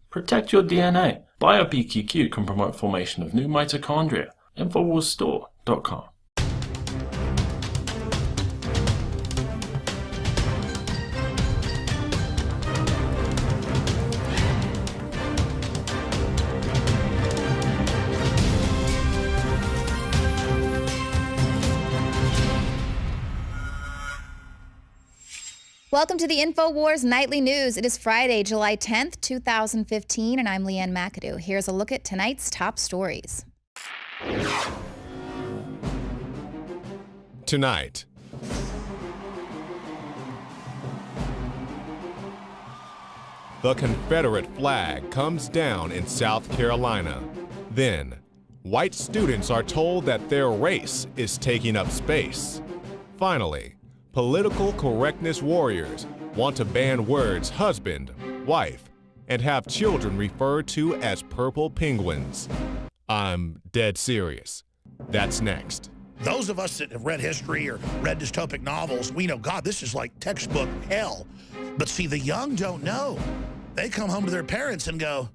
Protect your DNA. BioPQQ can promote formation of new mitochondria. Infowarsstore.com. Welcome to the Infowars Nightly News. It is Friday, July 10th, 2015, and I'm Leanne McAdoo. Here's a look at tonight's top stories. Tonight, the Confederate flag comes down in South Carolina. Then, white students are told that their race is taking up space. Finally, political correctness warriors want to ban words husband, wife, and have children referred to as purple penguins. I'm dead serious. That's next. Those of us that have read history or read dystopic novels, we know, God, this is like textbook hell. But see, the young don't know. They come home to their parents and go,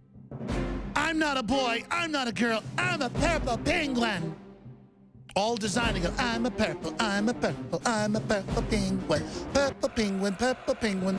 I'm not a boy, I'm not a girl, I'm a purple penguin. All designed to go, I'm a purple, I'm a purple, I'm a purple penguin, purple penguin, purple penguin.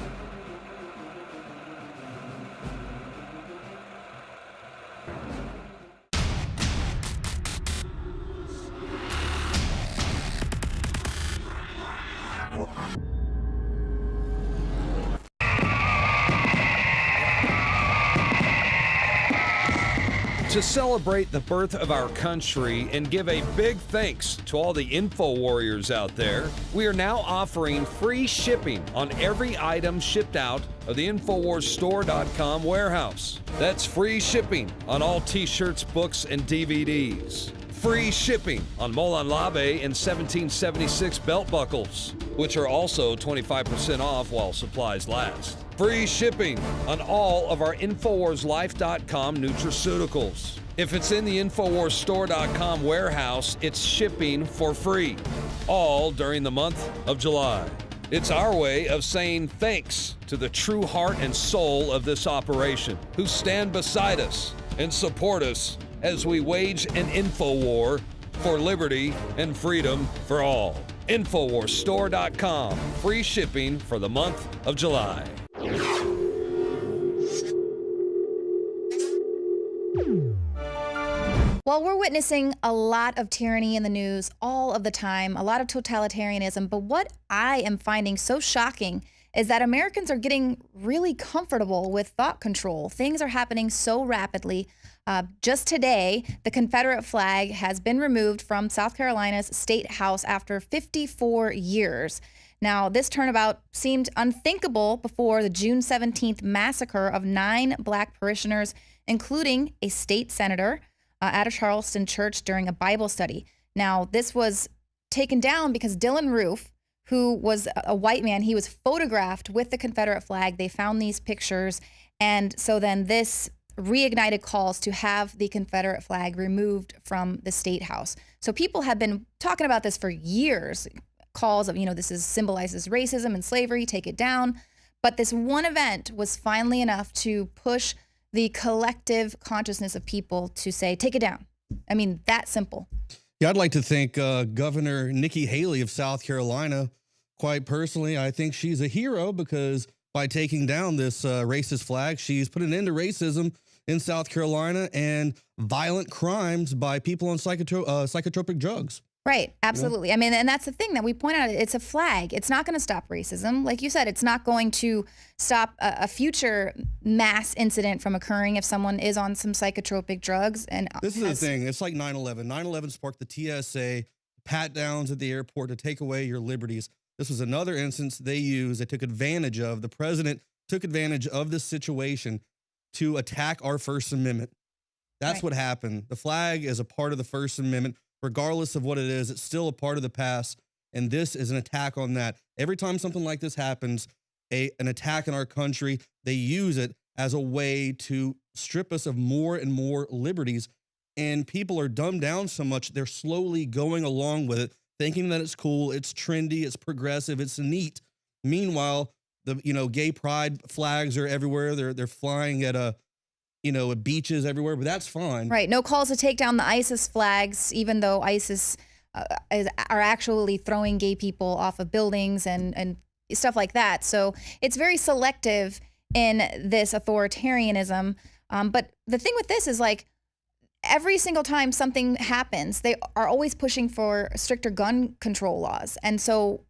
To celebrate the birth of our country and give a big thanks to all the info warriors out there, we are now offering free shipping on every item shipped out of the InfowarsStore.com warehouse. That's free shipping on all t-shirts, books, and DVDs. Free shipping on Molon Labe and 1776 belt buckles, which are also 25% off while supplies last. Free shipping on all of our InfowarsLife.com nutraceuticals. If it's in the InfowarsStore.com warehouse, it's shipping for free, all during the month of July. It's our way of saying thanks to the true heart and soul of this operation, who stand beside us and support us as we wage an info war for liberty and freedom for all. InfowarsStore.com, free shipping for the month of July. Well, we're witnessing a lot of tyranny in the news all of the time, a lot of totalitarianism. But what I am finding so shocking is that Americans are getting really comfortable with thought control. Things are happening so rapidly. Just today, the Confederate flag has been removed from South Carolina's State House after 54 years. Now, this turnabout seemed unthinkable before the June 17th massacre of 9 black parishioners, including a state senator, at a Charleston church during a Bible study. Now, this was taken down because Dylan Roof, who was a white man, he was photographed with the Confederate flag. They found these pictures. And so then this reignited calls to have the Confederate flag removed from the State House. So people have been talking about this for years, calls of, this symbolizes racism and slavery, take it down. But this one event was finally enough to push the collective consciousness of people to say, take it down. I mean, that simple. Yeah, I'd like to thank Governor Nikki Haley of South Carolina. Quite personally, I think she's a hero because by taking down this racist flag, she's put an end to racism in South Carolina and violent crimes by people on psychotropic drugs. Right. Absolutely. I mean, and that's the thing that we point out. It's a flag. It's not going to stop racism. Like you said, it's not going to stop a future mass incident from occurring if someone is on some psychotropic drugs. And this is the thing. It's like 9/11. 9/11 sparked the TSA pat downs at the airport to take away your liberties. This was another instance they used. They took advantage of. The president took advantage of this situation to attack our First Amendment. That's what happened. The flag is a part of the First Amendment. Regardless of what it is, it's still a part of the past, and this is an attack on that. Every time something like this happens, an attack in our country, they use it as a way to strip us of more and more liberties, and people are dumbed down so much, they're slowly going along with it, thinking that it's cool, it's trendy, it's progressive, it's neat. Meanwhile, the gay pride flags are everywhere. They're flying at at beaches everywhere, but that's fine. Right. No calls to take down the ISIS flags, even though ISIS are actually throwing gay people off of buildings and stuff like that. So it's very selective in this authoritarianism. But the thing with this is like every single time something happens, they are always pushing for stricter gun control laws. And so,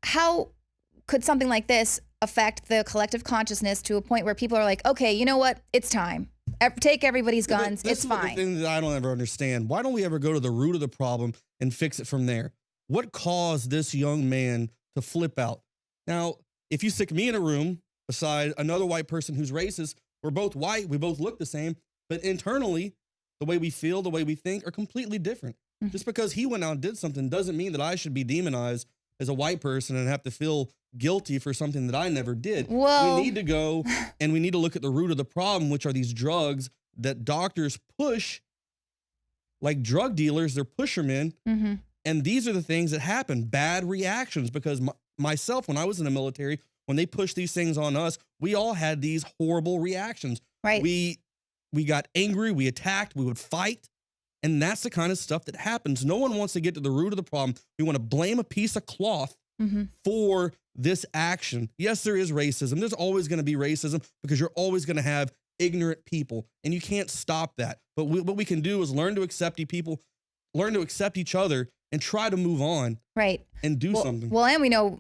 how could something like this affect the collective consciousness to a point where people are like, okay, you know what? It's time. Take everybody's guns. This it's is fine. The thing that I don't ever understand. Why don't we ever go to the root of the problem and fix it from there? What caused this young man to flip out? Now, if you stick me in a room beside another white person who's racist, we're both white, we both look the same, but internally, the way we feel, the way we think are completely different. Mm-hmm. Just because he went out and did something doesn't mean that I should be demonized as a white person and have to feel guilty for something that I never did. Well, we need to go and we need to look at the root of the problem, which are these drugs that doctors push, like drug dealers, they're pushermen. Mm-hmm. And these are the things that happen, bad reactions, because myself, when I was in the military, when they pushed these things on us, we all had these horrible reactions. Right. We got angry, we attacked, we would fight. And that's the kind of stuff that happens. No one wants to get to the root of the problem. We want to blame a piece of cloth for this action. Yes, there is racism. There's always going to be racism because you're always going to have ignorant people and you can't stop that. But what we can do is learn to accept people, learn to accept each other and try to move on. Right. And do something. Well, and we know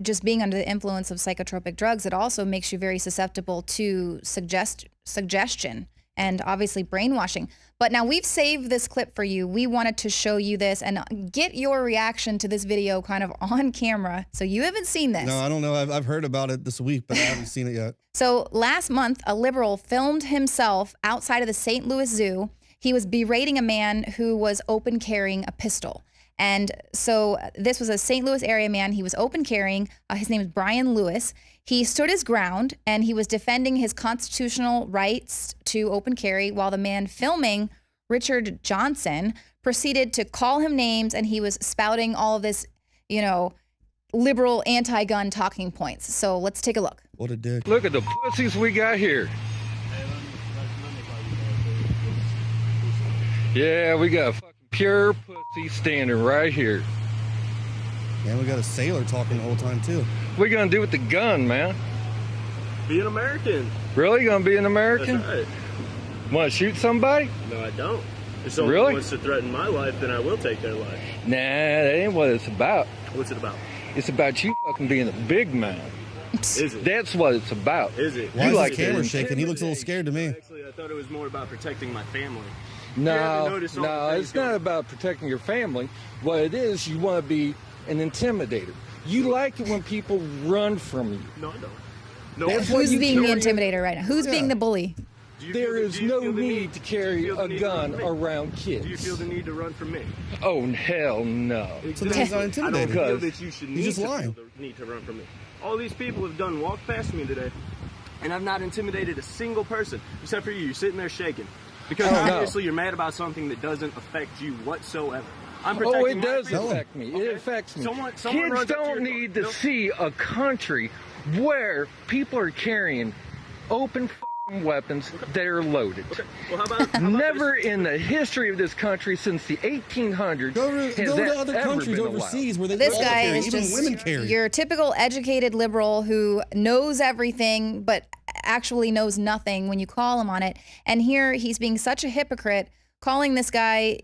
just being under the influence of psychotropic drugs, it also makes you very susceptible to suggestion and obviously brainwashing. But now we've saved this clip for you. We wanted to show you this and get your reaction to this video kind of on camera. So you haven't seen this. No, I don't know. I've heard about it this week, but I haven't seen it yet. So last month, a liberal filmed himself outside of the St. Louis Zoo. He was berating a man who was open carrying a pistol. And so this was a St. Louis area man. He was open carrying. His name is Brian Lewis. He stood his ground and he was defending his constitutional rights to open carry while the man filming, Richard Johnson, proceeded to call him names and he was spouting all of this, liberal anti-gun talking points. So let's take a look. What a dick. Look at the pussies we got here. Yeah, we got a fucking pure pussy standing right here. Yeah, we got a sailor talking the whole time too. What you gonna do with the gun, man? Be an American. Really gonna be an American? That's right. Want to shoot somebody? No, I don't. If someone Really? wants to threaten my life, then I will take their life. Nah, that ain't what it's about. What's it about? It's about you fucking being a big man. Is it? That's what it's about. Is it? Why You is like the camera it. shaking? He looks a little scared to me. Actually, I thought it was more about protecting my family. No, noticed all the things it's not going- about protecting your family. What it is, you want to be an intimidator. You like it when people run from you. No, I don't. No, That's I what Who's you being the carry- intimidator right now? Who's being the bully? Do you There feel- is do you no feel the need to do you carry feel the a need to gun run from me? around kids. Do you feel the need to run from me? Oh, hell no. So then he's not I don't intimidated. feel Because that you should he's need just to lying. feel the need to run from me. All these people have done walk past me today, and I've not intimidated a single person except for you. You're sitting there shaking because Oh, no. obviously you're mad about something that doesn't affect you whatsoever. I'm protecting Oh, it my does freedom. affect me. Okay. It affects me. Someone Kids runs up to don't your need car. to No. see a country where people are carrying open fucking weapons that are loaded. Okay. Well, how about Never this? in the history of this country since the 1800s Go has to that other ever countries been allowed. overseas where they This all guy carry, is even just women carry. your typical educated liberal who knows everything but actually knows nothing when you call him on it. And here he's being such a hypocrite, calling this guy,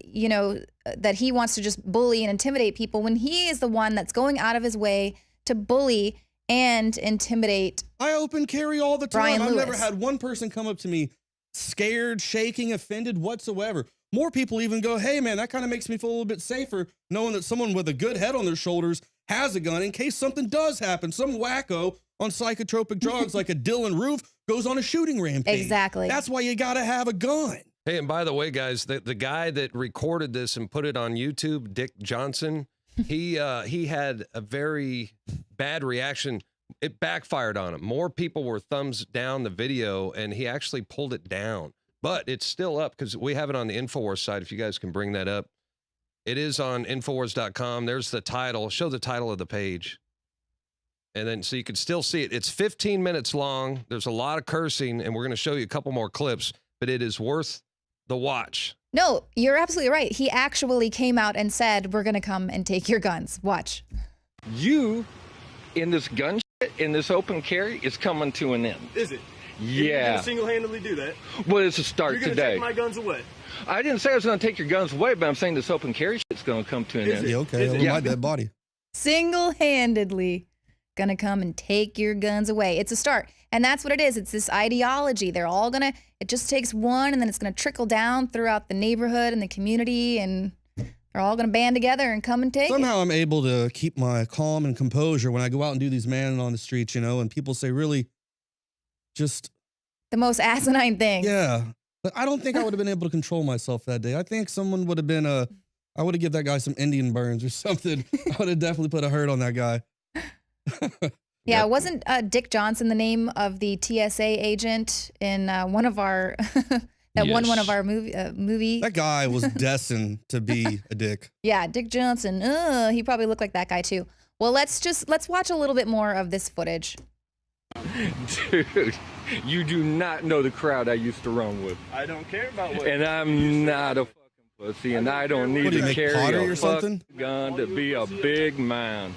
that he wants to just bully and intimidate people when he is the one that's going out of his way to bully and intimidate. I open carry all the time. Brian I've never Lewis. had one person come up to me scared, shaking, offended whatsoever. More people even go, hey man, that kind of makes me feel a little bit safer knowing that someone with a good head on their shoulders has a gun in case something does happen. Some wacko on psychotropic drugs like a Dylan Roof goes on a shooting rampage. Exactly. That's why you gotta have a gun. Hey, and by the way, guys, the guy that recorded this and put it on YouTube, Dick Johnson, he had a very bad reaction. It backfired on him. More people were thumbs down the video, and he actually pulled it down. But it's still up because we have it on the Infowars site, if you guys can bring that up. It is on Infowars.com. There's the title. Show the title of the page. And then so you can still see it. It's 15 minutes long. There's a lot of cursing, and we're going to show you a couple more clips, but it is worth the watch. No, you're absolutely right. He actually came out and said, we're going to come and take your guns. Watch. You, in this gun shit, in this open carry, is coming to an end. Is it? Yeah. You're going to single-handedly do that? Well, it's a start You're gonna today. take my guns away? I didn't say I was going to take your guns away, but I'm saying this open carry shit's going to come to an end. Yeah, okay. Is it? Over my dead body. Single-handedly gonna come and take your guns away. It's a start. And that's what it is. It's this ideology. They're all gonna, it just takes one and then it's gonna trickle down throughout the neighborhood and the community and they're all gonna band together and come and take Somehow I'm able to keep my calm and composure when I go out and do these man on the streets, you know, and people say really just. the most asinine thing. Yeah. But I don't think I would have been able to control myself that day. I think someone would have been, I would have given that guy some Indian burns or something. I would have definitely put a hurt on that guy. Yeah, wasn't Dick Johnson the name of the TSA agent in one of our that won one of our movie? That guy was destined to be a dick. Yeah, Dick Johnson. He probably looked like that guy too. Well, let's watch a little bit more of this footage. Dude, you do not know the crowd I used to run with. I don't care about what. And I'm not a fucking pussy, and I don't need What, do you to make carry pottery a or something? fucking gun to be a big man.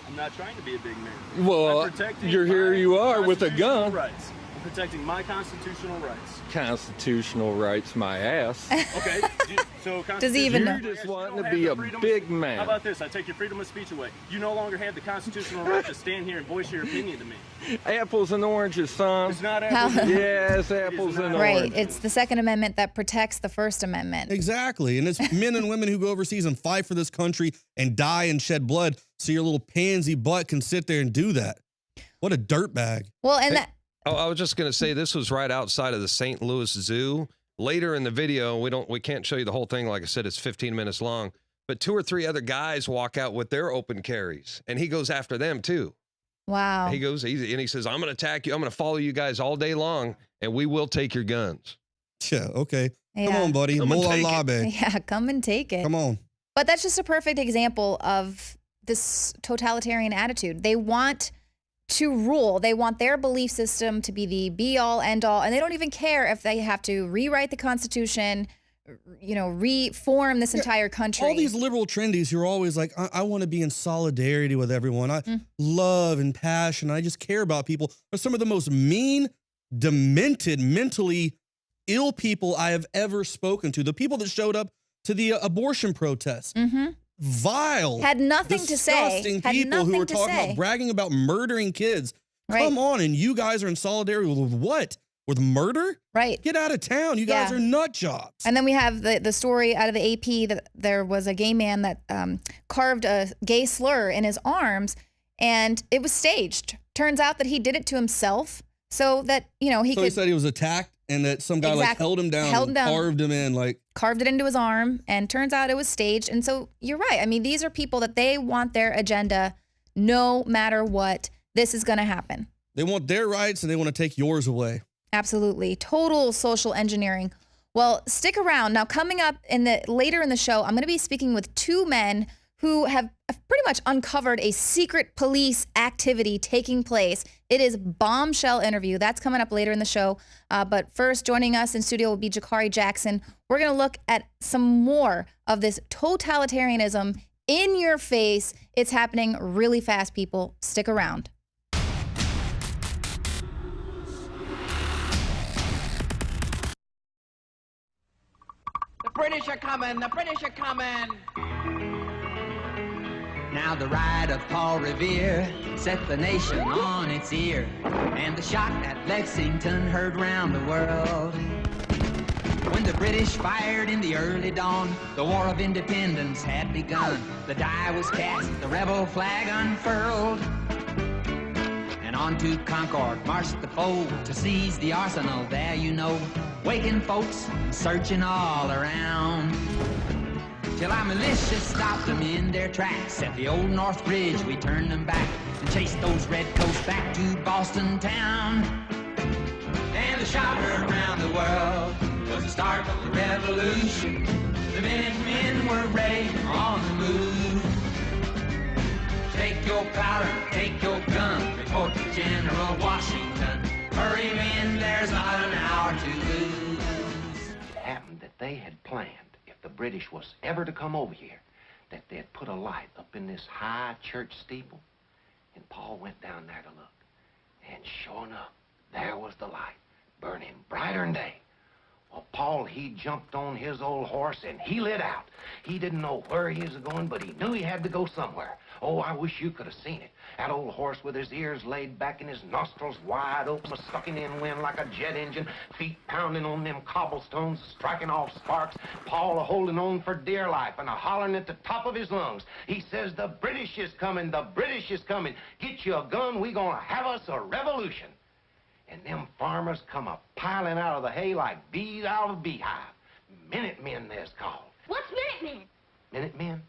I'm not trying to be a big man. Well, I'm protecting you're here my you are with a constitutional gun. Rights. I'm protecting my constitutional rights. Constitutional rights, my ass. Okay. So Does he even know? You're just wanting to be a big How man. about this? I take your freedom of speech away. You no longer have the constitutional right to stand here and voice your opinion to me. Apples and oranges, son. It's not apples. Yes, apples and Right. oranges. It's the Second Amendment that protects the First Amendment. Exactly. And it's men and women who go overseas and fight for this country and die and shed blood so your little pansy butt can sit there and do that. What a dirtbag. Well, and that. Oh, I was just going to say this was right outside of the St. Louis Zoo. Later in the video, we can't show you the whole thing. Like I said, it's 15 minutes long. But 2 or 3 other guys walk out with their open carries, and he goes after them too. Wow. He goes easy, and he says, "I'm going to attack you. I'm going to follow you guys all day long, and we will take your guns." Yeah, okay. Come Yeah. on, buddy. Come and Mola take it. Labe. Yeah, come and take it. Come on. But that's just a perfect example of this totalitarian attitude. They want to rule. They want their belief system to be the be-all, end-all, and they don't even care if they have to rewrite the Constitution, you know, reform this entire country. All these liberal trendies who are always like, I want to be in solidarity with everyone. I love and passion. I just care about people. Are some of the most mean, demented, mentally ill people I have ever spoken to. The people that showed up to the abortion protests. Vile, Had nothing to say. disgusting Had people who nothing are to talking say. about bragging about murdering kids. Right. Come on, and you guys are in solidarity with what? With murder? Right. Get out of town. You guys Yeah. are nut jobs. And then we have the story out of the AP that there was a gay man that carved a gay slur in his arms, and it was staged. Turns out that he did it to himself so that, you know, he So could he said he was attacked and that some guy like Exactly. held him down Held and him down. carved him in like. carved it into his arm, and turns out it was staged. And so you're right. I mean, these are people that they want their agenda no matter what. This is going to happen. They want their rights and they want to take yours away. Absolutely. Total social engineering. Well, stick around. Now, coming up later in the show, I'm going to be speaking with 2 men who have pretty much uncovered a secret police activity taking place. It is bombshell interview. That's coming up later in the show. But first, joining us in studio will be Jakari Jackson. We're going to look at some more of this totalitarianism in your face. It's happening really fast, people. Stick around. The British are coming! The British are coming! Now the ride of Paul Revere set the nation on its ear, and the shot at Lexington heard round the world. When the British fired in the early dawn, the War of Independence had begun. The die was cast, the rebel flag unfurled, and on to Concord marched the foe to seize the arsenal there, you know, waking folks, searching all around. Till our militia stopped them in their tracks. At the old North Bridge, we turned them back and chased those redcoats back to Boston town. And the shout heard around the world was the start of the revolution. The Minutemen were ready on the move. Take your powder, take your gun, report to General Washington. Hurry, men, there's not an hour to lose. It happened that they had planned, if the British was ever to come over here, that they'd put a light up in this high church steeple. And Paul went down there to look. And sure enough, there was the light, burning brighter than day. Well, Paul, he jumped on his old horse and he lit out. He didn't know where he was going, but he knew he had to go somewhere. Oh, I wish you could have seen it. That old horse with his ears laid back and his nostrils wide open, sucking in wind like a jet engine, feet pounding on them cobblestones, striking off sparks. Paul holding on for dear life and hollering at the top of his lungs. He says, the British is coming, the British is coming. Get you a gun, we gonna have us a revolution. And them farmers come a-piling out of the hay like bees out of a beehive. Minutemen, they's called. What's Minutemen? Minutemen?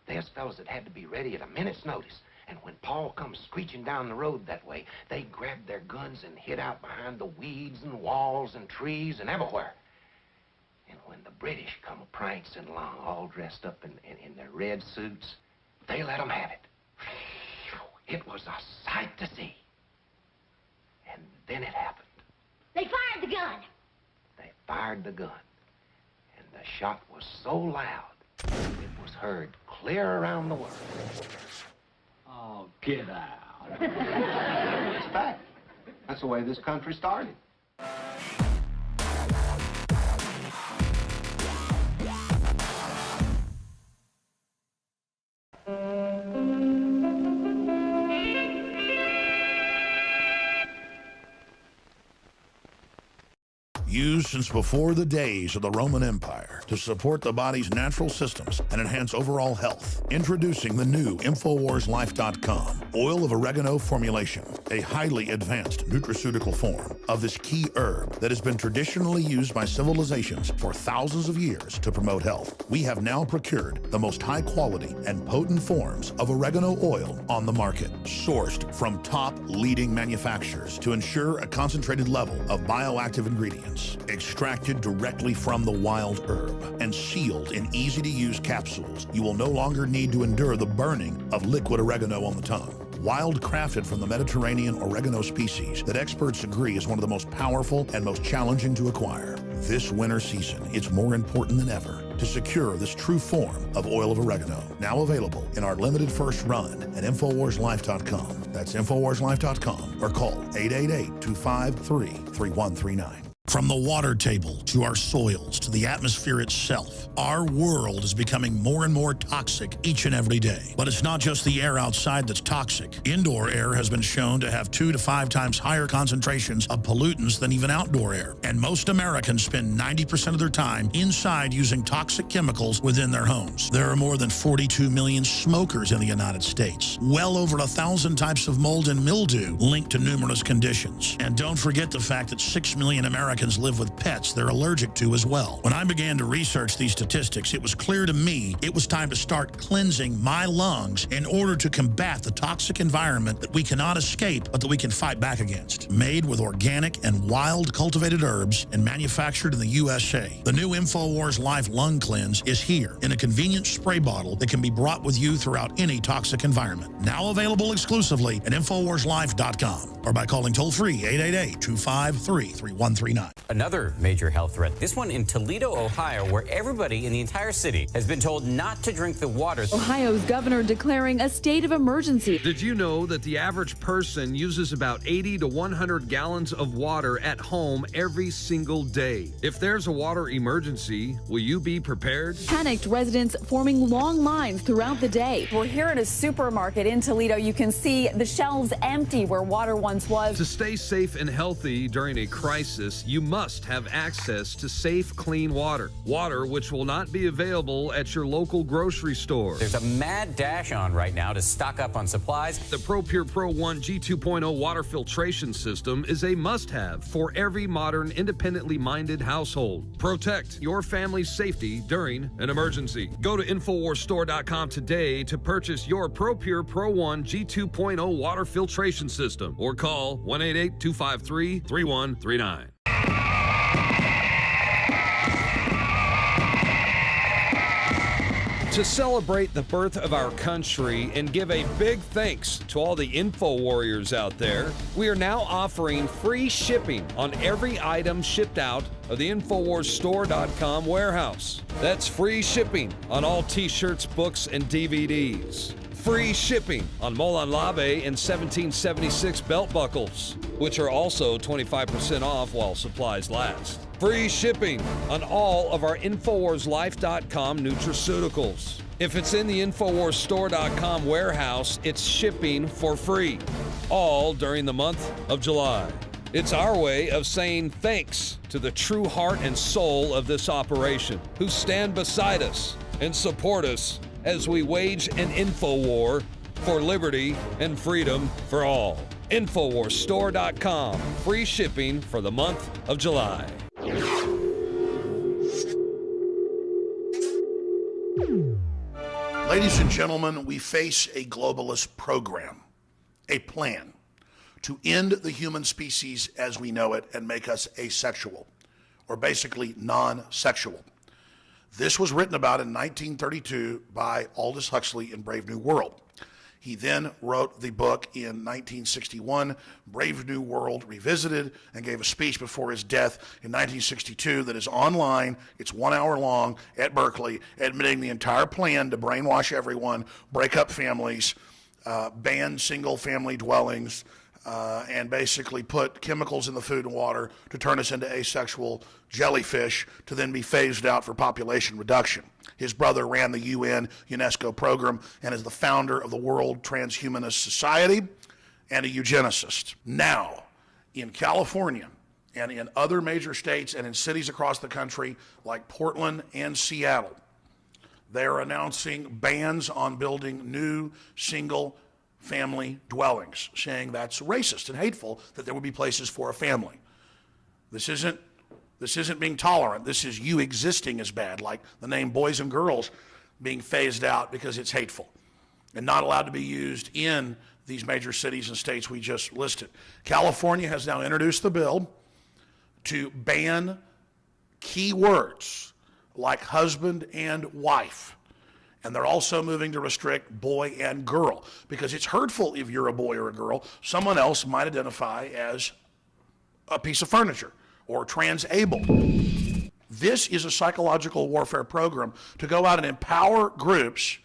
There's fellas that had to be ready at a minute's notice. And when Paul comes screeching down the road that way, they grabbed their guns and hid out behind the weeds and walls and trees and everywhere. And when the British come prancing along, all dressed up in their red suits, they let them have it. It was a sight to see. And then it happened. They fired the gun. They fired the gun. And the shot was so loud, it was heard clear around the world. Oh, get out. It's fact. That's the way this country started. Used since before the days of the Roman Empire to support the body's natural systems and enhance overall health. Introducing the new InfoWarsLife.com oil of oregano formulation, a highly advanced nutraceutical form of this key herb that has been traditionally used by civilizations for thousands of years to promote health. We have now procured the most high quality and potent forms of oregano oil on the market, sourced from top leading manufacturers to ensure a concentrated level of bioactive ingredients, extracted directly from the wild herb and sealed in easy-to-use capsules. You will no longer need to endure the burning of liquid oregano on the tongue. Wild crafted from the Mediterranean oregano species that experts agree is one of the most powerful and most challenging to acquire. This winter season, it's more important than ever to secure this true form of oil of oregano. Now available in our limited first run at InfoWarsLife.com. That's InfoWarsLife.com or call 888-253-3139. From the water table to our soils to the atmosphere itself, our world is becoming more and more toxic each and every day. But it's not just the air outside that's toxic. Indoor air has been shown to have 2 to 5 times higher concentrations of pollutants than even outdoor air. And most Americans spend 90% of their time inside using toxic chemicals within their homes. There are more than 42 million smokers in the United States. Well over 1,000 types of mold and mildew linked to numerous conditions. And don't forget the fact that 6 million Americans live with pets they're allergic to as well. When I began to research these statistics, it was clear to me it was time to start cleansing my lungs in order to combat the toxic environment that we cannot escape, but that we can fight back against. Made with organic and wild cultivated herbs and manufactured in the USA, the new InfoWars Life Lung Cleanse is here in a convenient spray bottle that can be brought with you throughout any toxic environment. Now available exclusively at InfoWarsLife.com or by calling toll-free 888-253-3139. Another major health threat, this one in Toledo, Ohio, where everybody in the entire city has been told not to drink the water. Ohio's governor declaring a state of emergency. Did you know that the average person uses about 80 to 100 gallons of water at home every single day? If there's a water emergency, will you be prepared? Panicked residents forming long lines throughout the day. We're here at a supermarket in Toledo. You can see the shelves empty where water once was. To stay safe and healthy during a crisis, you must have access to safe, clean water. Water which will not be available at your local grocery store. There's a mad dash on right now to stock up on supplies. The ProPure Pro 1 G2.0 water filtration system is a must-have for every modern, independently minded household. Protect your family's safety during an emergency. Go to InfoWarsStore.com today to purchase your ProPure Pro 1 G2.0 water filtration system or call 1-888-253-3139. To celebrate the birth of our country and give a big thanks to all the info warriors out there, we are now offering free shipping on every item shipped out of the InfoWarsStore.com warehouse. That's free shipping on all t-shirts, books, and DVDs. Free shipping on Molan Labe and 1776 belt buckles, which are also 25% off while supplies last. Free shipping on all of our InfoWarsLife.com nutraceuticals. If it's in the InfoWarsStore.com warehouse, it's shipping for free, all during the month of July. It's our way of saying thanks to the true heart and soul of this operation, who stand beside us and support us as we wage an info war for liberty and freedom for all. InfoWarsStore.com, free shipping for the month of July. Ladies and gentlemen, we face a globalist program, a plan to end the human species as we know it and make us asexual, or basically non-sexual. This was written about in 1932 by Aldous Huxley in Brave New World. He then wrote the book in 1961, Brave New World Revisited, and gave a speech before his death in 1962 that is online. It's 1 hour long at Berkeley, admitting the entire plan to brainwash everyone, break up families, ban single-family dwellings, and basically put chemicals in the food and water to turn us into asexual jellyfish to then be phased out for population reduction. His brother ran the UN UNESCO program and is the founder of the World Transhumanist Society and a eugenicist. Now, in California and in other major states and in cities across the country like Portland and Seattle, they are announcing bans on building new single-family dwellings, saying that's racist and hateful that there would be places for a family. This isn't being tolerant. This is you existing as bad, like the name boys and girls being phased out because it's hateful and not allowed to be used in these major cities and states we just listed. California has now introduced the bill to ban key words like husband and wife. And they're also moving to restrict boy and girl because it's hurtful if you're a boy or a girl. Someone else might identify as a piece of furniture or trans-able. This is a psychological warfare program to go out and empower groups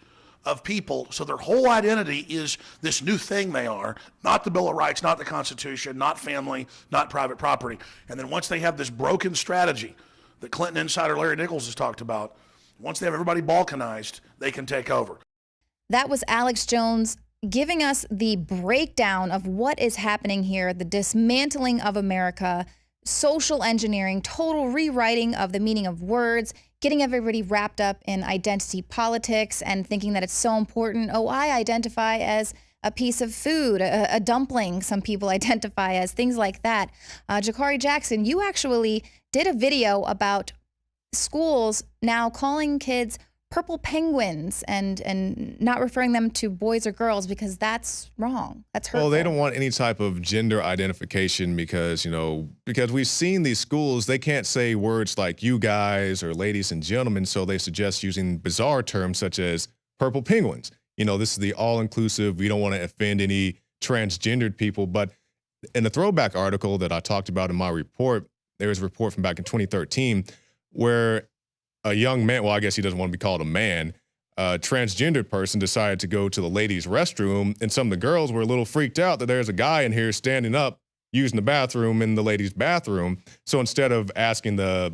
of people so their whole identity is this new thing they are, not the Bill of Rights, not the Constitution, not family, not private property. And then once they have this broken strategy that Clinton insider Larry Nichols has talked about, once they have everybody balkanized, they can take over. That was Alex Jones giving us the breakdown of what is happening here, the dismantling of America, social engineering, total rewriting of the meaning of words, getting everybody wrapped up in identity politics and thinking that it's so important. Oh, I identify as a piece of food, a dumpling, some people identify as, things like that. Jakari Jackson, you actually did a video about schools now calling kids purple penguins and not referring them to boys or girls because that's wrong. That's hurtful. Well, they don't want any type of gender identification because we've seen these schools, they can't say words like you guys or ladies and gentlemen, so they suggest using bizarre terms such as purple penguins. This is the all-inclusive, we don't want to offend any transgendered people, but in the throwback article that I talked about in my report, there was a report from back in 2013 where a young man, well, I guess he doesn't want to be called a man, a transgendered person decided to go to the ladies' restroom, and some of the girls were a little freaked out that there's a guy in here standing up using the bathroom in the ladies' bathroom. So instead of asking the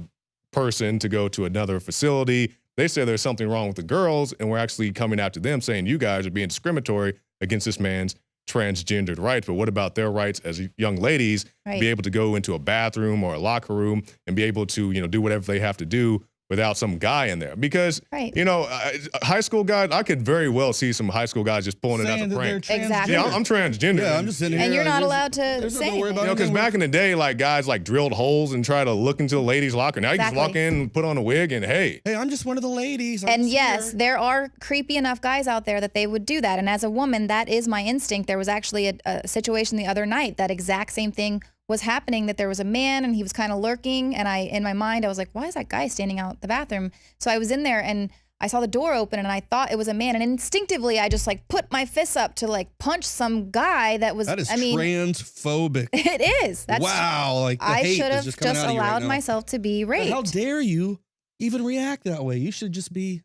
person to go to another facility, they say there's something wrong with the girls, and we're actually coming after them saying you guys are being discriminatory against this man's transgendered rights. But what about their rights as young ladies, be able to go into a bathroom or a locker room and be able to, do whatever they have to do without some guy in there? Because, high school guys, I could very well see some high school guys just pulling it as a prank. Exactly. Yeah, I'm transgender. Yeah, I'm just sitting here. And you're not allowed to say anything. Because back in the day, guys drilled holes and try to look into the ladies' locker. Now you just walk in and put on a wig and hey, I'm just one of the ladies. And yes, there are creepy enough guys out there that they would do that. And as a woman, that is my instinct. There was actually a situation the other night, that exact same thing was happening, that there was a man and he was kind of lurking, and in my mind I was like, why is that guy standing out the bathroom? So I was in there and I saw the door open and I thought it was a man. And instinctively, I just like put my fists up to like punch some guy that was, That is transphobic. It is. That's wow. Like the I hate should is have just just coming out of you right allowed now. myself to be But raped. how dare you even react that way? You should just be.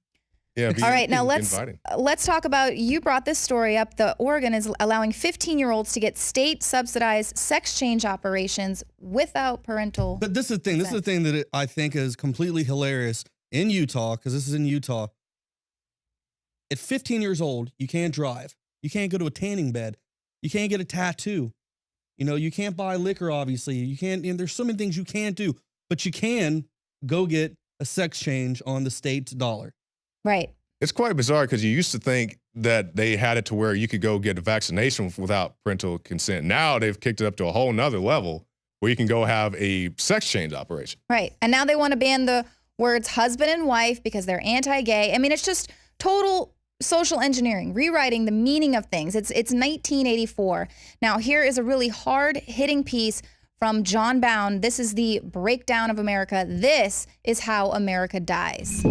Yeah. All right, now inviting. let's talk about, you brought this story up. The Oregon is allowing 15-year-olds to get state subsidized sex change operations without parental. But this is the thing. This is the thing that I think is completely hilarious in Utah, because this is in Utah. At 15 years old, you can't drive. You can't go to a tanning bed. You can't get a tattoo. You know, you can't buy liquor, obviously. You can't, and there's so many things you can't do, but you can go get a sex change on the state's dollar. Right. It's quite bizarre because you used to think that they had it to where you could go get a vaccination without parental consent. Now they've kicked it up to a whole nother level where you can go have a sex change operation. Right. And now they want to ban the words husband and wife because they're anti-gay. I mean, it's just total social engineering, rewriting the meaning of things. It's 1984. Now, here is a really hard-hitting piece from John Bound. This is the breakdown of America. This is how America dies.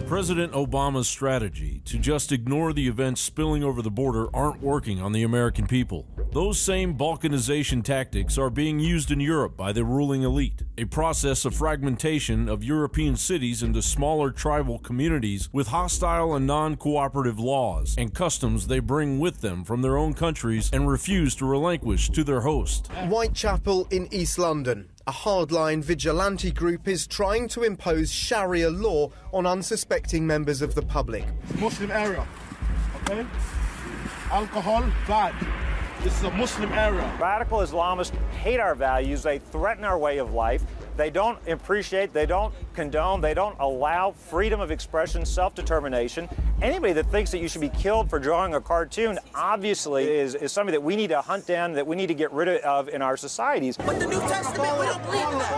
President Obama's strategy to just ignore the events spilling over the border aren't working on the American people. Those same balkanization tactics are being used in Europe by the ruling elite, a process of fragmentation of European cities into smaller tribal communities with hostile and non-cooperative laws and customs they bring with them from their own countries and refuse to relinquish to their host. Whitechapel in East London. A hardline vigilante group is trying to impose Sharia law on unsuspecting members of the public. Muslim area, okay? Alcohol, bad. This is a Muslim area. Radical Islamists hate our values. They threaten our way of life. They don't appreciate, they don't condone, they don't allow freedom of expression, self-determination. Anybody that thinks that you should be killed for drawing a cartoon obviously is somebody that we need to hunt down, that we need to get rid of in our societies. But the New Testament, we don't believe in that.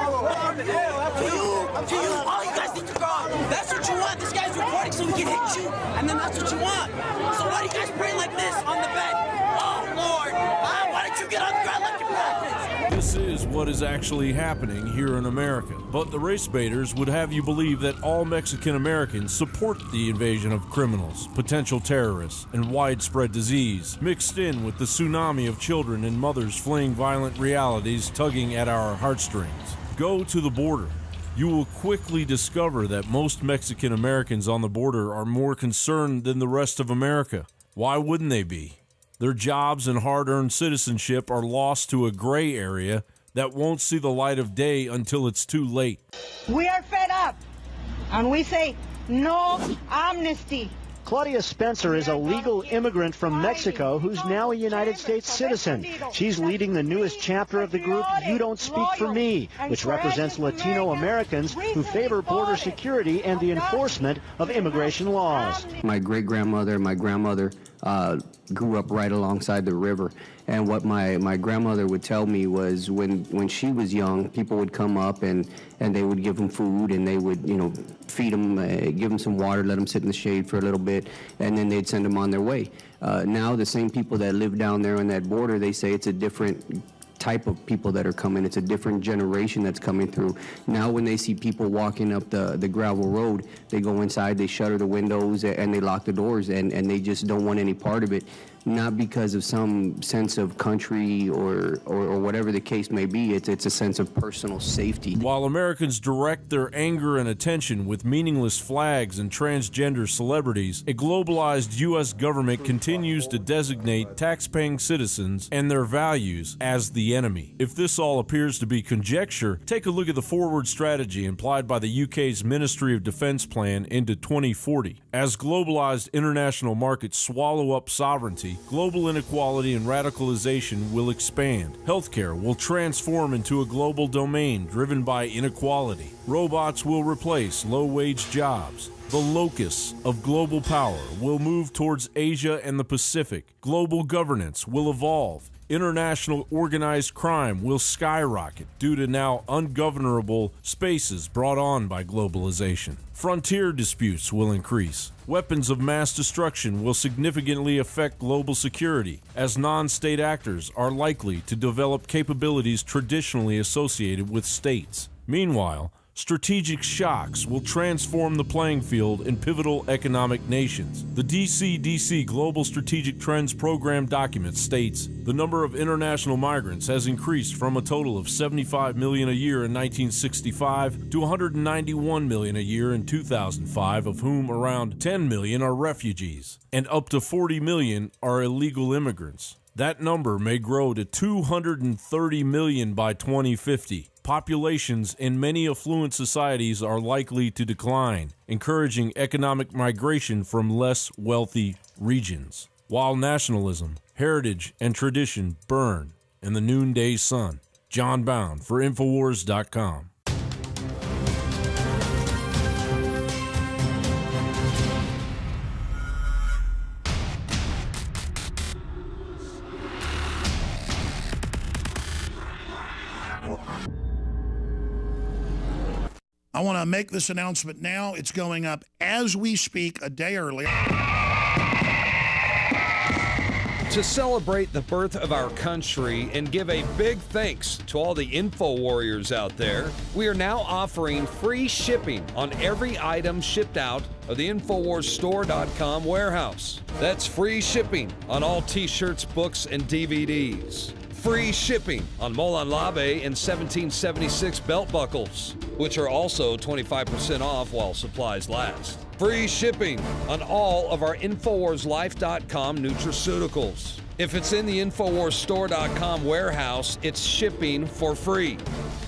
Up to you, all you guys need to go. That's what you want. This guy's recording so we can hit you, and then that's what you want. So why do you guys pray like this on the bed? Oh, Lord, why don't you get on the ground like your prophets? This is what is actually happening here in America. But the race baiters would have you believe that all Mexican Americans support the invasion of criminals, potential terrorists, and widespread disease, mixed in with the tsunami of children and mothers fleeing violent realities tugging at our heartstrings. Go to the border. You will quickly discover that most Mexican Americans on the border are more concerned than the rest of America. Why wouldn't they be? Their jobs and hard-earned citizenship are lost to a gray area that won't see the light of day until it's too late. We are fed up, and we say no amnesty. Claudia Spencer is a legal immigrant from Mexico who's now a United States citizen. She's leading the newest chapter of the group You Don't Speak for Me, which represents Latino Americans who favor border security and the enforcement of immigration laws. My great-grandmother and my grandmother grew up right alongside the river. And what my grandmother would tell me was when she was young, people would come up and they would give them food and they would, feed them, give them some water, let them sit in the shade for a little bit, and then they'd send them on their way. Now the same people that live down there on that border, they say it's a different type of people that are coming. It's a different generation that's coming through. Now when they see people walking up the gravel road, they go inside, they shutter the windows, and they lock the doors, and they just don't want any part of it. Not because of some sense of country or whatever the case may be. It's a sense of personal safety. While Americans direct their anger and attention with meaningless flags and transgender celebrities, a globalized U.S. government continues to designate tax-paying citizens and their values as the enemy. If this all appears to be conjecture, take a look at the forward strategy implied by the UK's Ministry of Defence plan into 2040. As globalized international markets swallow up sovereignty, global inequality and radicalization will expand. Healthcare will transform into a global domain driven by inequality. Robots will replace low-wage jobs. The locus of global power will move towards Asia and the Pacific. Global governance will evolve. International organized crime will skyrocket due to now ungovernable spaces brought on by globalization. Frontier disputes will increase. Weapons of mass destruction will significantly affect global security, as non-state actors are likely to develop capabilities traditionally associated with states. Meanwhile, Strategic shocks will transform the playing field in pivotal economic nations. The DCDC Global Strategic Trends Program document states the number of international migrants has increased from a total of 75 million a year in 1965 to 191 million a year in 2005, of whom around 10 million are refugees, and up to 40 million are illegal immigrants. That number may grow to 230 million by 2050. Populations in many affluent societies are likely to decline, encouraging economic migration from less wealthy regions. While nationalism, heritage, and tradition burn in the noonday sun. John Bound for Infowars.com. I want to make this announcement now. It's going up as we speak, a day early. To celebrate the birth of our country and give a big thanks to all the info warriors out there, we are now offering free shipping on every item shipped out of the InfowarsStore.com warehouse. That's free shipping on all t-shirts, books, and DVDs. Free shipping on Molan Labe and 1776 belt buckles, which are also 25% off while supplies last. Free shipping on all of our InfowarsLife.com nutraceuticals. If it's in the InfowarsStore.com warehouse, it's shipping for free,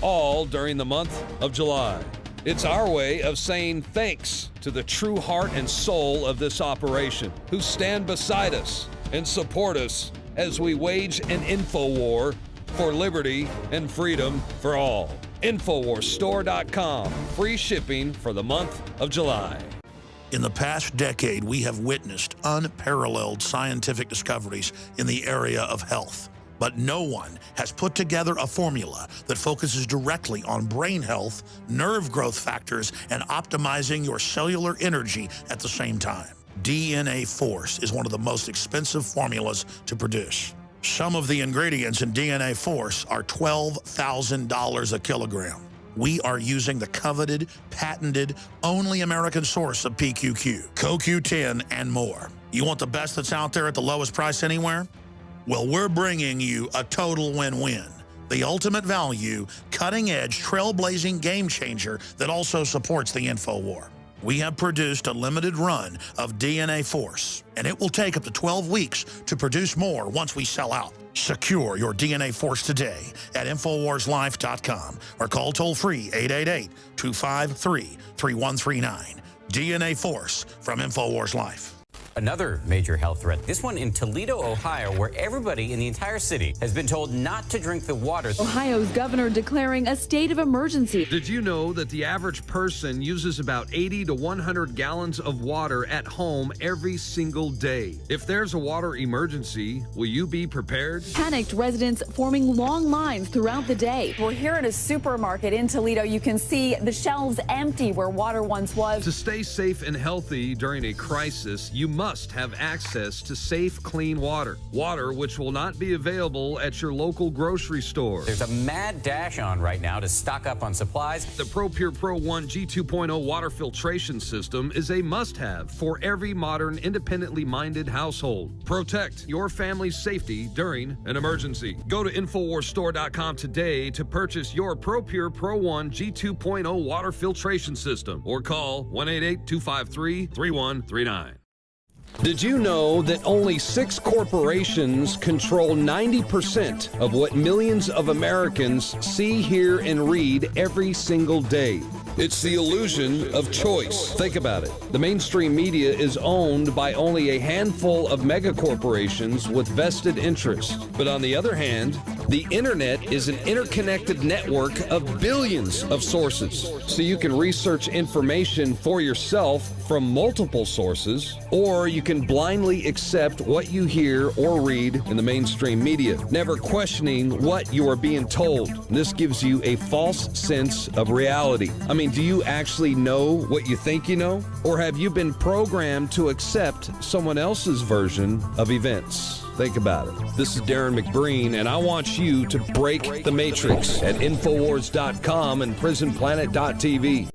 all during the month of July. It's our way of saying thanks to the true heart and soul of this operation, who stand beside us and support us as we wage an info war for liberty and freedom for all. InfowarsStore.com. Free shipping for the month of July. In the past decade, we have witnessed unparalleled scientific discoveries in the area of health. But no one has put together a formula that focuses directly on brain health, nerve growth factors, and optimizing your cellular energy at the same time. DNA Force is one of the most expensive formulas to produce. Some of the ingredients in DNA Force are $12,000 a kilogram. We are using the coveted, patented, only American source of PQQ, CoQ10, and more. You want the best that's out there at the lowest price anywhere? Well, we're bringing you a total win-win. The ultimate value, cutting-edge, trailblazing game changer that also supports the info war. We have produced a limited run of DNA Force, and it will take up to 12 weeks to produce more once we sell out. Secure your DNA Force today at InfowarsLife.com or call toll-free 888-253-3139. DNA Force from Infowars Life. Another major health threat, this one in Toledo, Ohio, where everybody in the entire city has been told not to drink the water. Ohio's governor declaring a state of emergency. Did you know that the average person uses about 80 to 100 gallons of water at home every single day? If there's a water emergency, will you be prepared? Panicked residents forming long lines throughout the day. We're here at a supermarket in Toledo. You can see the shelves empty where water once was. To stay safe and healthy during a crisis, you must have access to safe, clean water. Water which will not be available at your local grocery store. There's a mad dash on right now to stock up on supplies. The ProPure Pro 1 G2.0 water filtration system is a must-have for every modern, independently minded household. Protect your family's safety during an emergency. Go to InfowarsStore.com today to purchase your ProPure Pro 1 G2.0 water filtration system or call 1-888-253-3139. Did you know that only 6 corporations control 90% of what millions of Americans see, hear, and read every single day? It's the illusion of choice. Think about it. The mainstream media is owned by only a handful of megacorporations with vested interests. But on the other hand, the internet is an interconnected network of billions of sources. So you can research information for yourself from multiple sources, or you can blindly accept what you hear or read in the mainstream media, never questioning what you are being told. This gives you a false sense of reality. I mean, do you actually know what you think you know? Or have you been programmed to accept someone else's version of events? Think about it. This is Darren McBreen, and I want you to break the matrix at Infowars.com and PrisonPlanet.tv.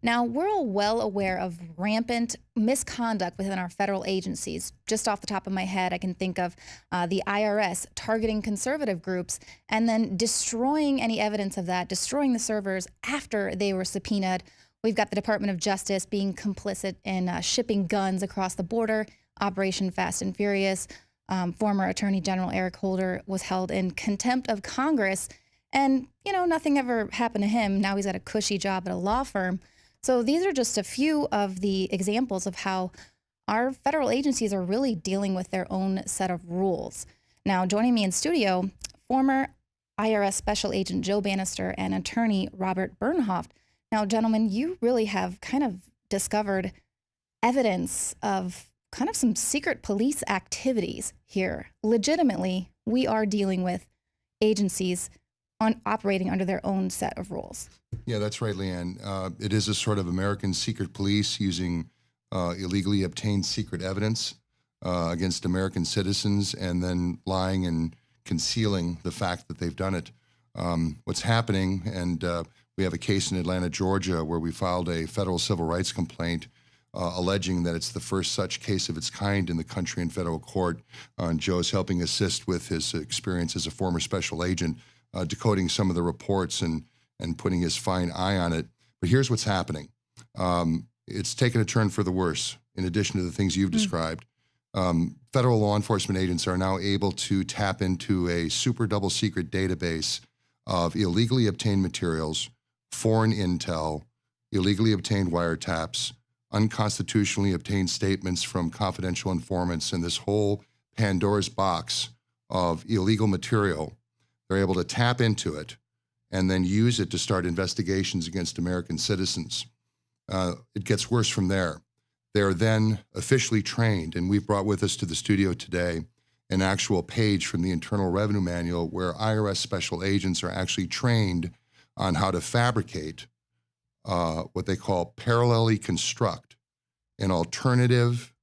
Now, we're all well aware of rampant misconduct within our federal agencies. Just off the top of my head, I can think of the IRS targeting conservative groups and then destroying any evidence of that, destroying the servers after they were subpoenaed. We've got the Department of Justice being complicit in shipping guns across the border, Operation Fast and Furious. Former Attorney General Eric Holder was held in contempt of Congress, and, nothing ever happened to him. Now he's got a cushy job at a law firm. So these are just a few of the examples of how our federal agencies are really dealing with their own set of rules. Now, joining me in studio, former IRS Special Agent Joe Bannister and attorney Robert Bernhoft. Now, gentlemen, you really have kind of discovered evidence of kind of some secret police activities here. Legitimately, we are dealing with agencies operating under their own set of rules. Yeah, that's right, Leanne. It is a sort of American secret police using illegally obtained secret evidence against American citizens and then lying and concealing the fact that they've done it. What's happening, and we have a case in Atlanta, Georgia, where we filed a federal civil rights complaint alleging that it's the first such case of its kind in the country in federal court. And Joe's helping assist with his experience as a former special agent, decoding some of the reports and putting his fine eye on it. But here's what's happening. It's taken a turn for the worse, in addition to the things you've described. Federal law enforcement agents are now able to tap into a super double secret database of illegally obtained materials, foreign intel, illegally obtained wiretaps, unconstitutionally obtained statements from confidential informants, and this whole Pandora's box of illegal material. They're able to tap into it and then use it to start investigations against American citizens. It gets worse from there. They're then officially trained, and we've brought with us to the studio today an actual page from the Internal Revenue Manual where IRS special agents are actually trained on how to fabricate what they call parallelly construct an alternative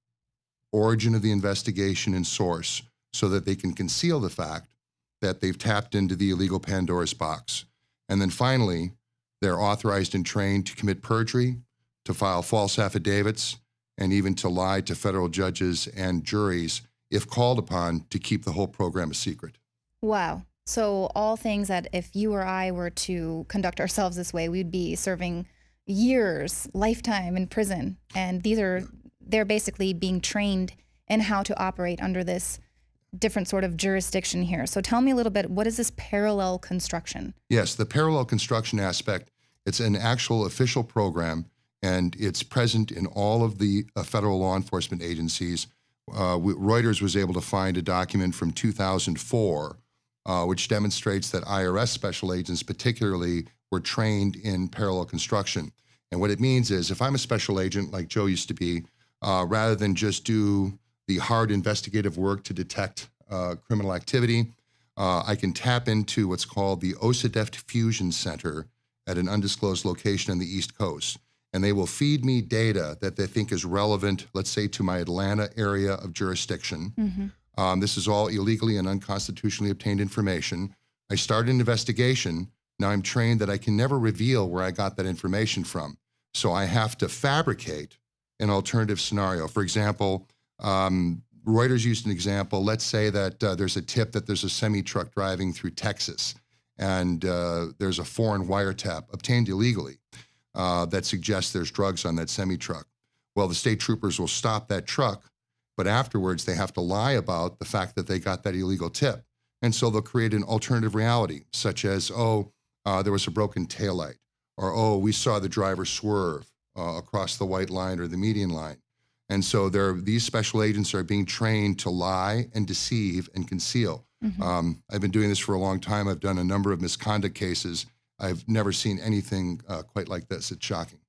origin of the investigation and source so that they can conceal the fact that they've tapped into the illegal Pandora's box. And then finally, they're authorized and trained to commit perjury, to file false affidavits, and even to lie to federal judges and juries if called upon to keep the whole program a secret. Wow. So all things that if you or I were to conduct ourselves this way, we'd be serving years, lifetime in prison. And they're basically being trained in how to operate under this different sort of jurisdiction here. So tell me a little bit, what is this parallel construction? Yes, the parallel construction aspect, it's an actual official program, and it's present in all of the federal law enforcement agencies. Reuters was able to find a document from 2004, which demonstrates that IRS special agents particularly were trained in parallel construction. And what it means is if I'm a special agent like Joe used to be, rather than just do the hard investigative work to detect criminal activity, I can tap into what's called the OSIDEFT Fusion Center at an undisclosed location on the East Coast. And they will feed me data that they think is relevant, let's say, to my Atlanta area of jurisdiction. Mm-hmm. This is all illegally and unconstitutionally obtained information. I start an investigation. Now I'm trained that I can never reveal where I got that information from. So I have to fabricate an alternative scenario. For example, Reuters used an example. Let's say that there's a tip that there's a semi-truck driving through Texas, and there's a foreign wiretap obtained illegally that suggests there's drugs on that semi-truck. Well, the state troopers will stop that truck, but afterwards they have to lie about the fact that they got that illegal tip. And so they'll create an alternative reality, such as, there was a broken taillight, or, we saw the driver swerve across the white line or the median line. And so these special agents are being trained to lie and deceive and conceal. Mm-hmm. I've been doing this for a long time. I've done a number of misconduct cases. I've never seen anything quite like this. It's shocking.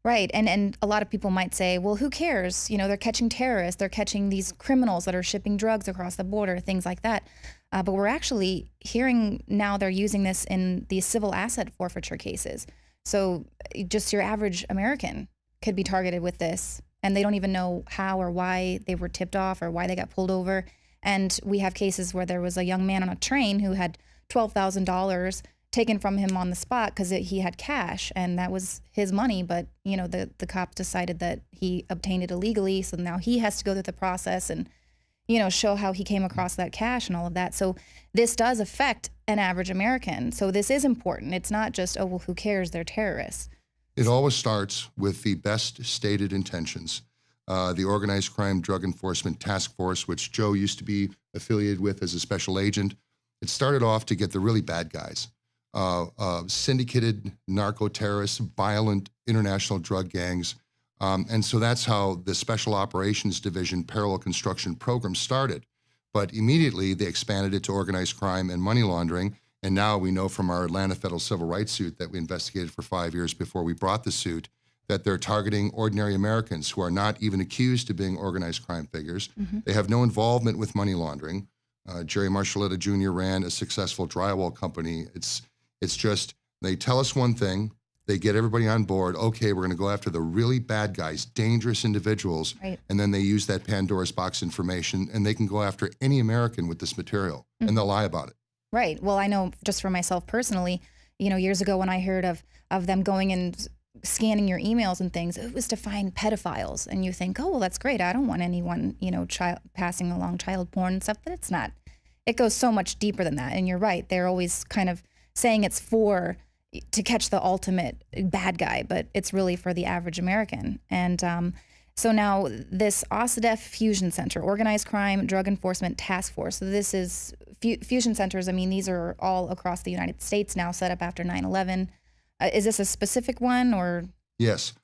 Right. And a lot of people might say, well, who cares? They're catching terrorists. They're catching these criminals that are shipping drugs across the border, things like that. But we're actually hearing now they're using this in these civil asset forfeiture cases. So just your average American could be targeted with this and they don't even know how or why they were tipped off or why they got pulled over. And we have cases where there was a young man on a train who had $12,000 taken from him on the spot because he had cash, and that was his money. But, you know, the cop decided that he obtained it illegally, so now he has to go through the process and, you know, show how he came across that cash and all of that. So this does affect an average American. So this is important. It's not just, oh, well, who cares? They're terrorists. It always starts with the best stated intentions. The Organized Crime Drug Enforcement Task Force, which Joe used to be affiliated with as a special agent, it started off to get the really bad guys, syndicated narco-terrorists, violent international drug gangs. And so that's how the Special Operations Division Parallel Construction Program started. But immediately they expanded it to organized crime and money laundering. And now we know from our Atlanta federal civil rights suit that we investigated for 5 years before we brought the suit that they're targeting ordinary Americans who are not even accused of being organized crime figures. They have no involvement with money laundering. Jerry Marshalletta Jr. ran a successful drywall company. It's just, they tell us one thing, they get everybody on board, okay, we're gonna go after the really bad guys, dangerous individuals, and then they use that Pandora's box information and they can go after any American with this material, and they'll lie about it. Right. Well, I know just for myself personally, you know, years ago when I heard of them going and scanning your emails and things, it was to find pedophiles. And you think, oh, well, that's great. I don't want anyone, you know, passing along child porn and stuff, but it's not. It goes so much deeper than that. And you're right. They're always kind of saying it's to catch the ultimate bad guy, but it's really for the average American. And so now this OSDEF Fusion Center, Organized Crime Drug Enforcement Task Force. So this is fusion centers. I mean, these are all across the United States now, set up after 9/11. Is this a specific one or? Yes,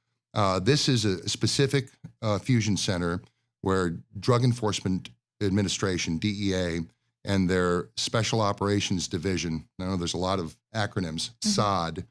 this is a specific fusion center where Drug Enforcement Administration, DEA, and their Special Operations Division, I know there's a lot of acronyms, SOD,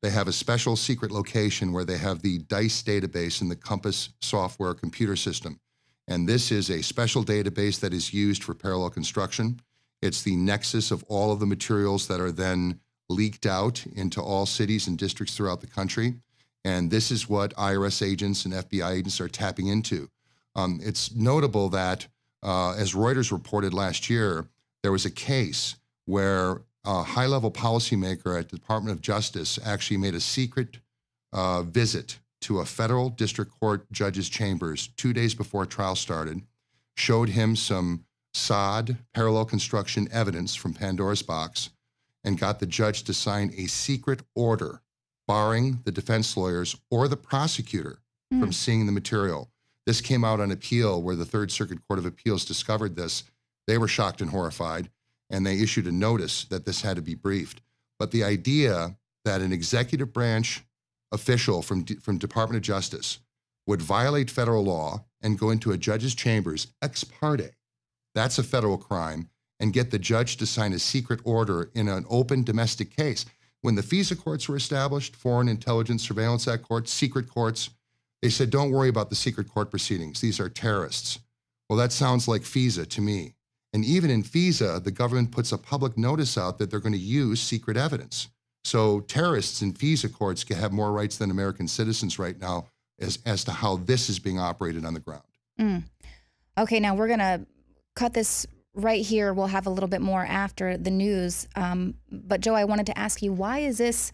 they have a special secret location where they have the DICE database and the Compass software computer system. And this is a special database that is used for parallel construction. It's the nexus of all of the materials that are then leaked out into all cities and districts throughout the country. And this is what IRS agents and FBI agents are tapping into. It's notable that, as Reuters reported last year, there was a case where a high-level policymaker at the Department of Justice actually made a secret visit to a federal district court judge's chambers 2 days before trial started, showed him some SOD, parallel construction evidence from Pandora's box, and got the judge to sign a secret order barring the defense lawyers or the prosecutor from seeing the material. This came out on appeal where the Third Circuit Court of Appeals discovered this. They were shocked and horrified, and they issued a notice that this had to be briefed. But the idea that an executive branch official from Department of Justice would violate federal law and go into a judge's chambers ex parte, that's a federal crime, and get the judge to sign a secret order in an open domestic case. When the FISA courts were established, Foreign Intelligence Surveillance Act courts, secret courts, they said, don't worry about the secret court proceedings. These are terrorists. Well, that sounds like FISA to me. And even in FISA, the government puts a public notice out that they're going to use secret evidence. So terrorists in FISA courts can have more rights than American citizens right now as to how this is being operated on the ground. Okay, now we're going to cut this right here. We'll have a little bit more after the news. But Joe, I wanted to ask you, why is this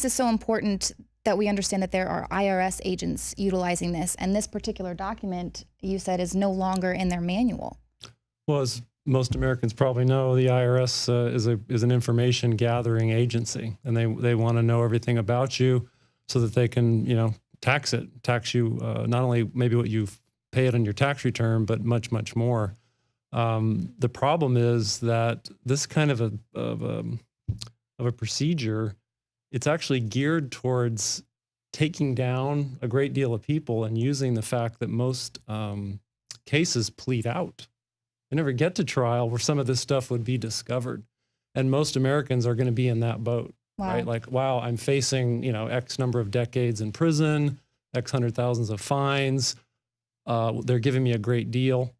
so important that we understand that there are IRS agents utilizing this, and this particular document, you said, is no longer in their manual? Well, as most Americans probably know, the IRS is an information gathering agency, and they want to know everything about you so that they can, tax you, not only maybe what you pay it on your tax return, but much, much more. The problem is that this kind of a procedure, it's actually geared towards taking down a great deal of people and using the fact that most cases plead out. They never get to trial where some of this stuff would be discovered. And most Americans are going to be in that boat, right? Like, wow, I'm facing, X number of decades in prison, X hundred thousands of fines. They're giving me a great deal.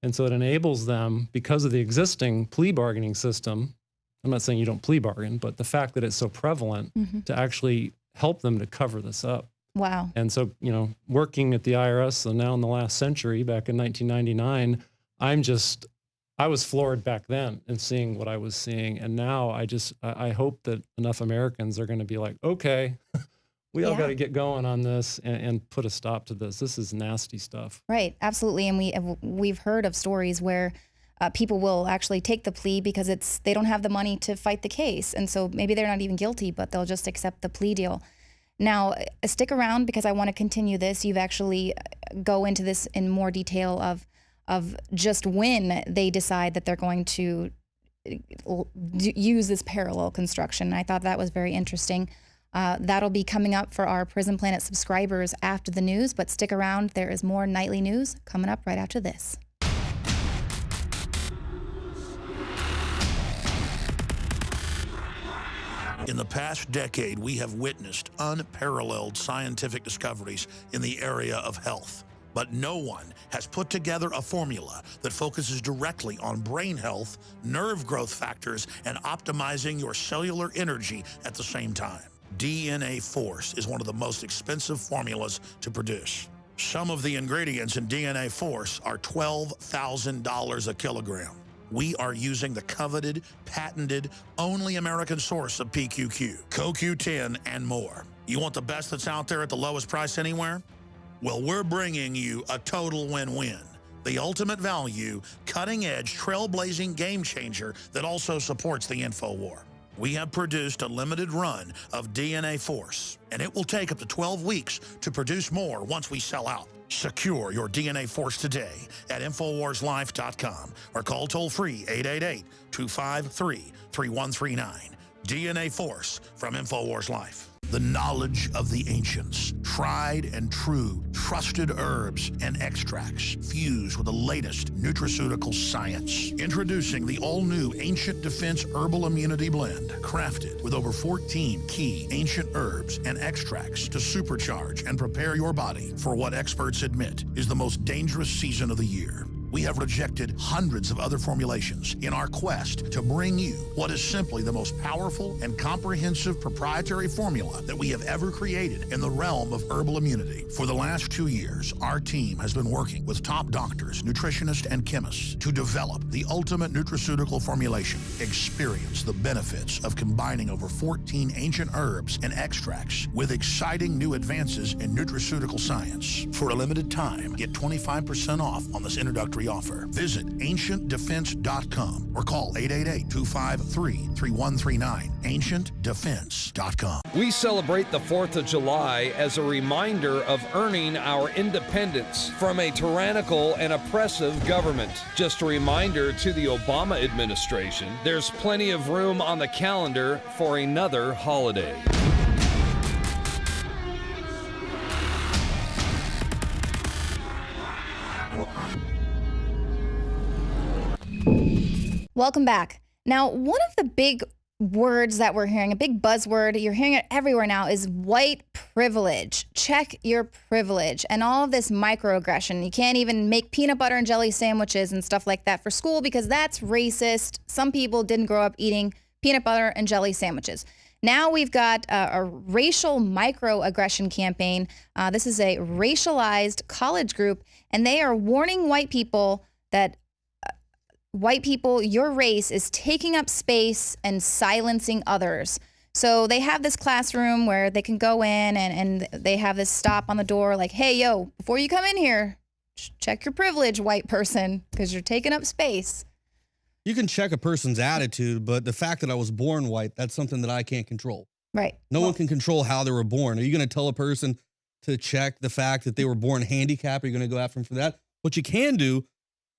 And so it enables them, because of the existing plea bargaining system, I'm not saying you don't plea bargain, but the fact that it's so prevalent to actually help them to cover this up. Wow. And so, you know, working at the IRS, so now in the last century, back in 1999, I was floored back then in seeing what I was seeing. And now I hope that enough Americans are going to be like, okay, we all got to get going on this and put a stop to this. This is nasty stuff. Right, absolutely. And we've heard of stories where people will actually take the plea because they don't have the money to fight the case. And so maybe they're not even guilty, but they'll just accept the plea deal. Now, stick around because I want to continue this. You've actually go into this in more detail of just when they decide that they're going to use this parallel construction. I thought that was very interesting. That'll be coming up for our Prison Planet subscribers after the news, but stick around. There is more nightly news coming up right after this. In the past decade, we have witnessed unparalleled scientific discoveries in the area of health. But no one has put together a formula that focuses directly on brain health, nerve growth factors, and optimizing your cellular energy at the same time. DNA Force is one of the most expensive formulas to produce. Some of the ingredients in DNA Force are $12,000 a kilogram. We are using the coveted, patented, only American source of PQQ, CoQ10, and more. You want the best that's out there at the lowest price anywhere? Well, we're bringing you a total win-win. The ultimate value, cutting-edge, trailblazing game changer that also supports the InfoWar. We have produced a limited run of DNA Force, and it will take up to 12 weeks to produce more once we sell out. Secure your DNA Force today at InfoWarsLife.com or call toll-free 888-253-3139. DNA Force from InfoWars Life. The knowledge of the ancients, tried and true, trusted herbs and extracts fused with the latest nutraceutical science. Introducing the all-new Ancient Defense Herbal Immunity Blend, crafted with over 14 key ancient herbs and extracts to supercharge and prepare your body for what experts admit is the most dangerous season of the year. We have rejected hundreds of other formulations in our quest to bring you what is simply the most powerful and comprehensive proprietary formula that we have ever created in the realm of herbal immunity. For the last 2 years, our team has been working with top doctors, nutritionists, and chemists to develop the ultimate nutraceutical formulation. Experience the benefits of combining over 14 ancient herbs and extracts with exciting new advances in nutraceutical science. For a limited time, get 25% off on this introductory offer. Visit ancientdefense.com or call 888-253-3139. ancientdefense.com. We celebrate the 4th of July as a reminder of earning our independence from a tyrannical and oppressive government. Just a reminder to the Obama administration, there's plenty of room on the calendar for another holiday. Welcome back. Now, one of the big words that we're hearing, a big buzzword, you're hearing it everywhere now, is white privilege. Check your privilege. And all of this microaggression. You can't even make peanut butter and jelly sandwiches and stuff like that for school because that's racist. Some people didn't grow up eating peanut butter and jelly sandwiches. Now we've got a racial microaggression campaign. This is a racialized college group, and they are warning white people that white people, your race is taking up space and silencing others. So they have this classroom where they can go in and they have this stop on the door like, hey, yo, before you come in here, check your privilege, white person, because you're taking up space. You can check a person's attitude, but the fact that I was born white, that's something that I can't control. Right. No one can control how they were born. Are you going to tell a person to check the fact that they were born handicapped? Are you going to go after them for that? What you can do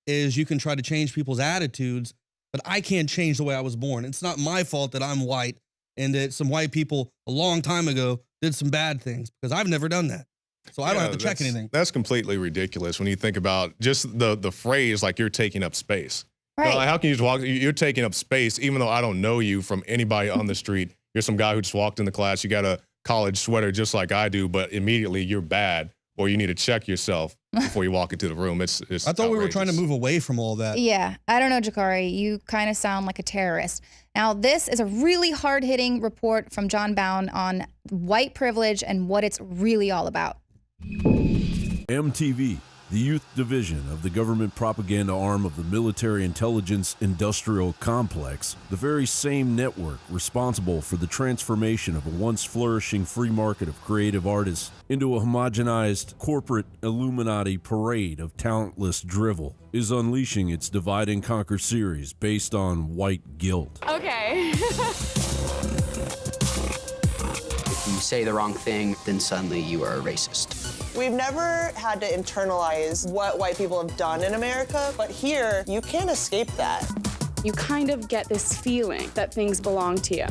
is you can try to change people's attitudes, but I can't change the way I was born. It's not my fault that I'm white and that some white people a long time ago did some bad things, because I've never done that. So I don't have to check anything. That's completely ridiculous when you think about just the phrase, like, you're taking up space. Right. Like, how can you just walk? You're taking up space, even though I don't know you from anybody on the street. You're some guy who just walked in the class. You got a college sweater just like I do, but immediately you're bad. or you need to check yourself before you walk into the room. It's I thought we were trying to move away from all that. Yeah, I don't know, Jakari. You kind of sound like a terrorist. Now, this is a really hard-hitting report from John Bound on white privilege and what it's really all about. MTV, the youth division of the government propaganda arm of the military intelligence industrial complex, the very same network responsible for the transformation of a once flourishing free market of creative artists into a homogenized corporate Illuminati parade of talentless drivel, is unleashing its Divide and Conquer series based on white guilt. Okay. If you say the wrong thing, then suddenly you are a racist. We've never had to internalize what white people have done in America, but here, you can't escape that. You kind of get this feeling that things belong to you.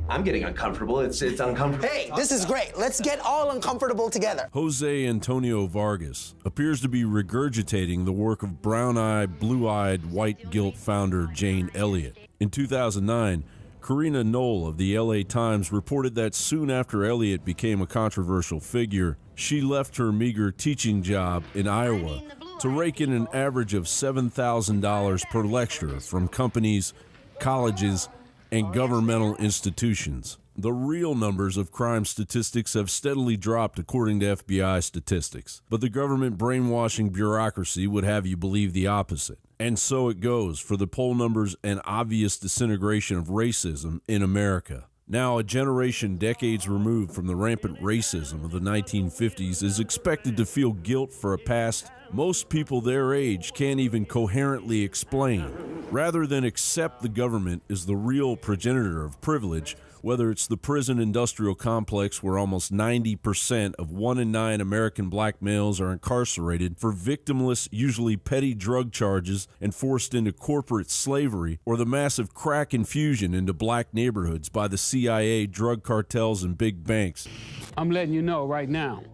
I'm getting uncomfortable. It's uncomfortable. Hey, this is great. Let's get all uncomfortable together. Jose Antonio Vargas appears to be regurgitating the work of brown-eyed, blue-eyed, white guilt founder Jane Elliott. In 2009, Karina Knoll of the LA Times reported that soon after Elliott became a controversial figure, she left her meager teaching job in Iowa to rake in an average of $7,000 per lecture from companies, colleges, and governmental institutions. The real numbers of crime statistics have steadily dropped according to FBI statistics, but the government brainwashing bureaucracy would have you believe the opposite. And so it goes for the poll numbers and obvious disintegration of racism in America. Now, a generation decades removed from the rampant racism of the 1950s is expected to feel guilt for a past most people their age can't even coherently explain. Rather than accept the government as the real progenitor of privilege, whether it's the prison industrial complex where almost 90% of 1 in 9 American black males are incarcerated for victimless, usually petty drug charges and forced into corporate slavery, or the massive crack infusion into black neighborhoods by the CIA, drug cartels, and big banks. I'm letting you know right now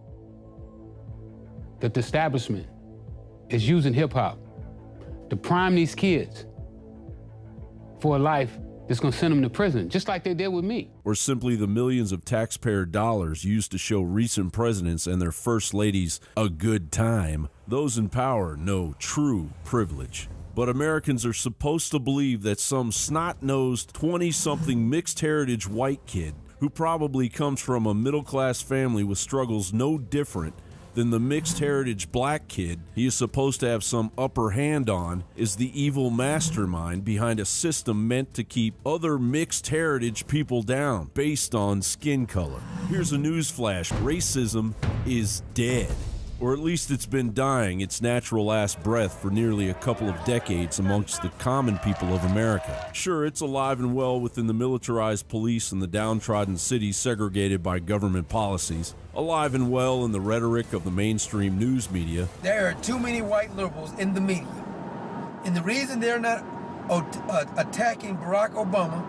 that the establishment is using hip-hop to prime these kids for a life that's gonna send them to prison, just like they did with me. Or simply the millions of taxpayer dollars used to show recent presidents and their first ladies a good time. Those in power know true privilege. But Americans are supposed to believe that some snot-nosed 20-something mixed heritage white kid who probably comes from a middle-class family with struggles no different than the mixed heritage black kid he is supposed to have some upper hand on is the evil mastermind behind a system meant to keep other mixed heritage people down based on skin color. Here's a newsflash: racism is dead. Or at least it's been dying its natural last breath for nearly a couple of decades amongst the common people of America. Sure, it's alive and well within the militarized police and the downtrodden cities segregated by government policies, alive and well in the rhetoric of the mainstream news media. There are too many white liberals in the media. And the reason they're not attacking Barack Obama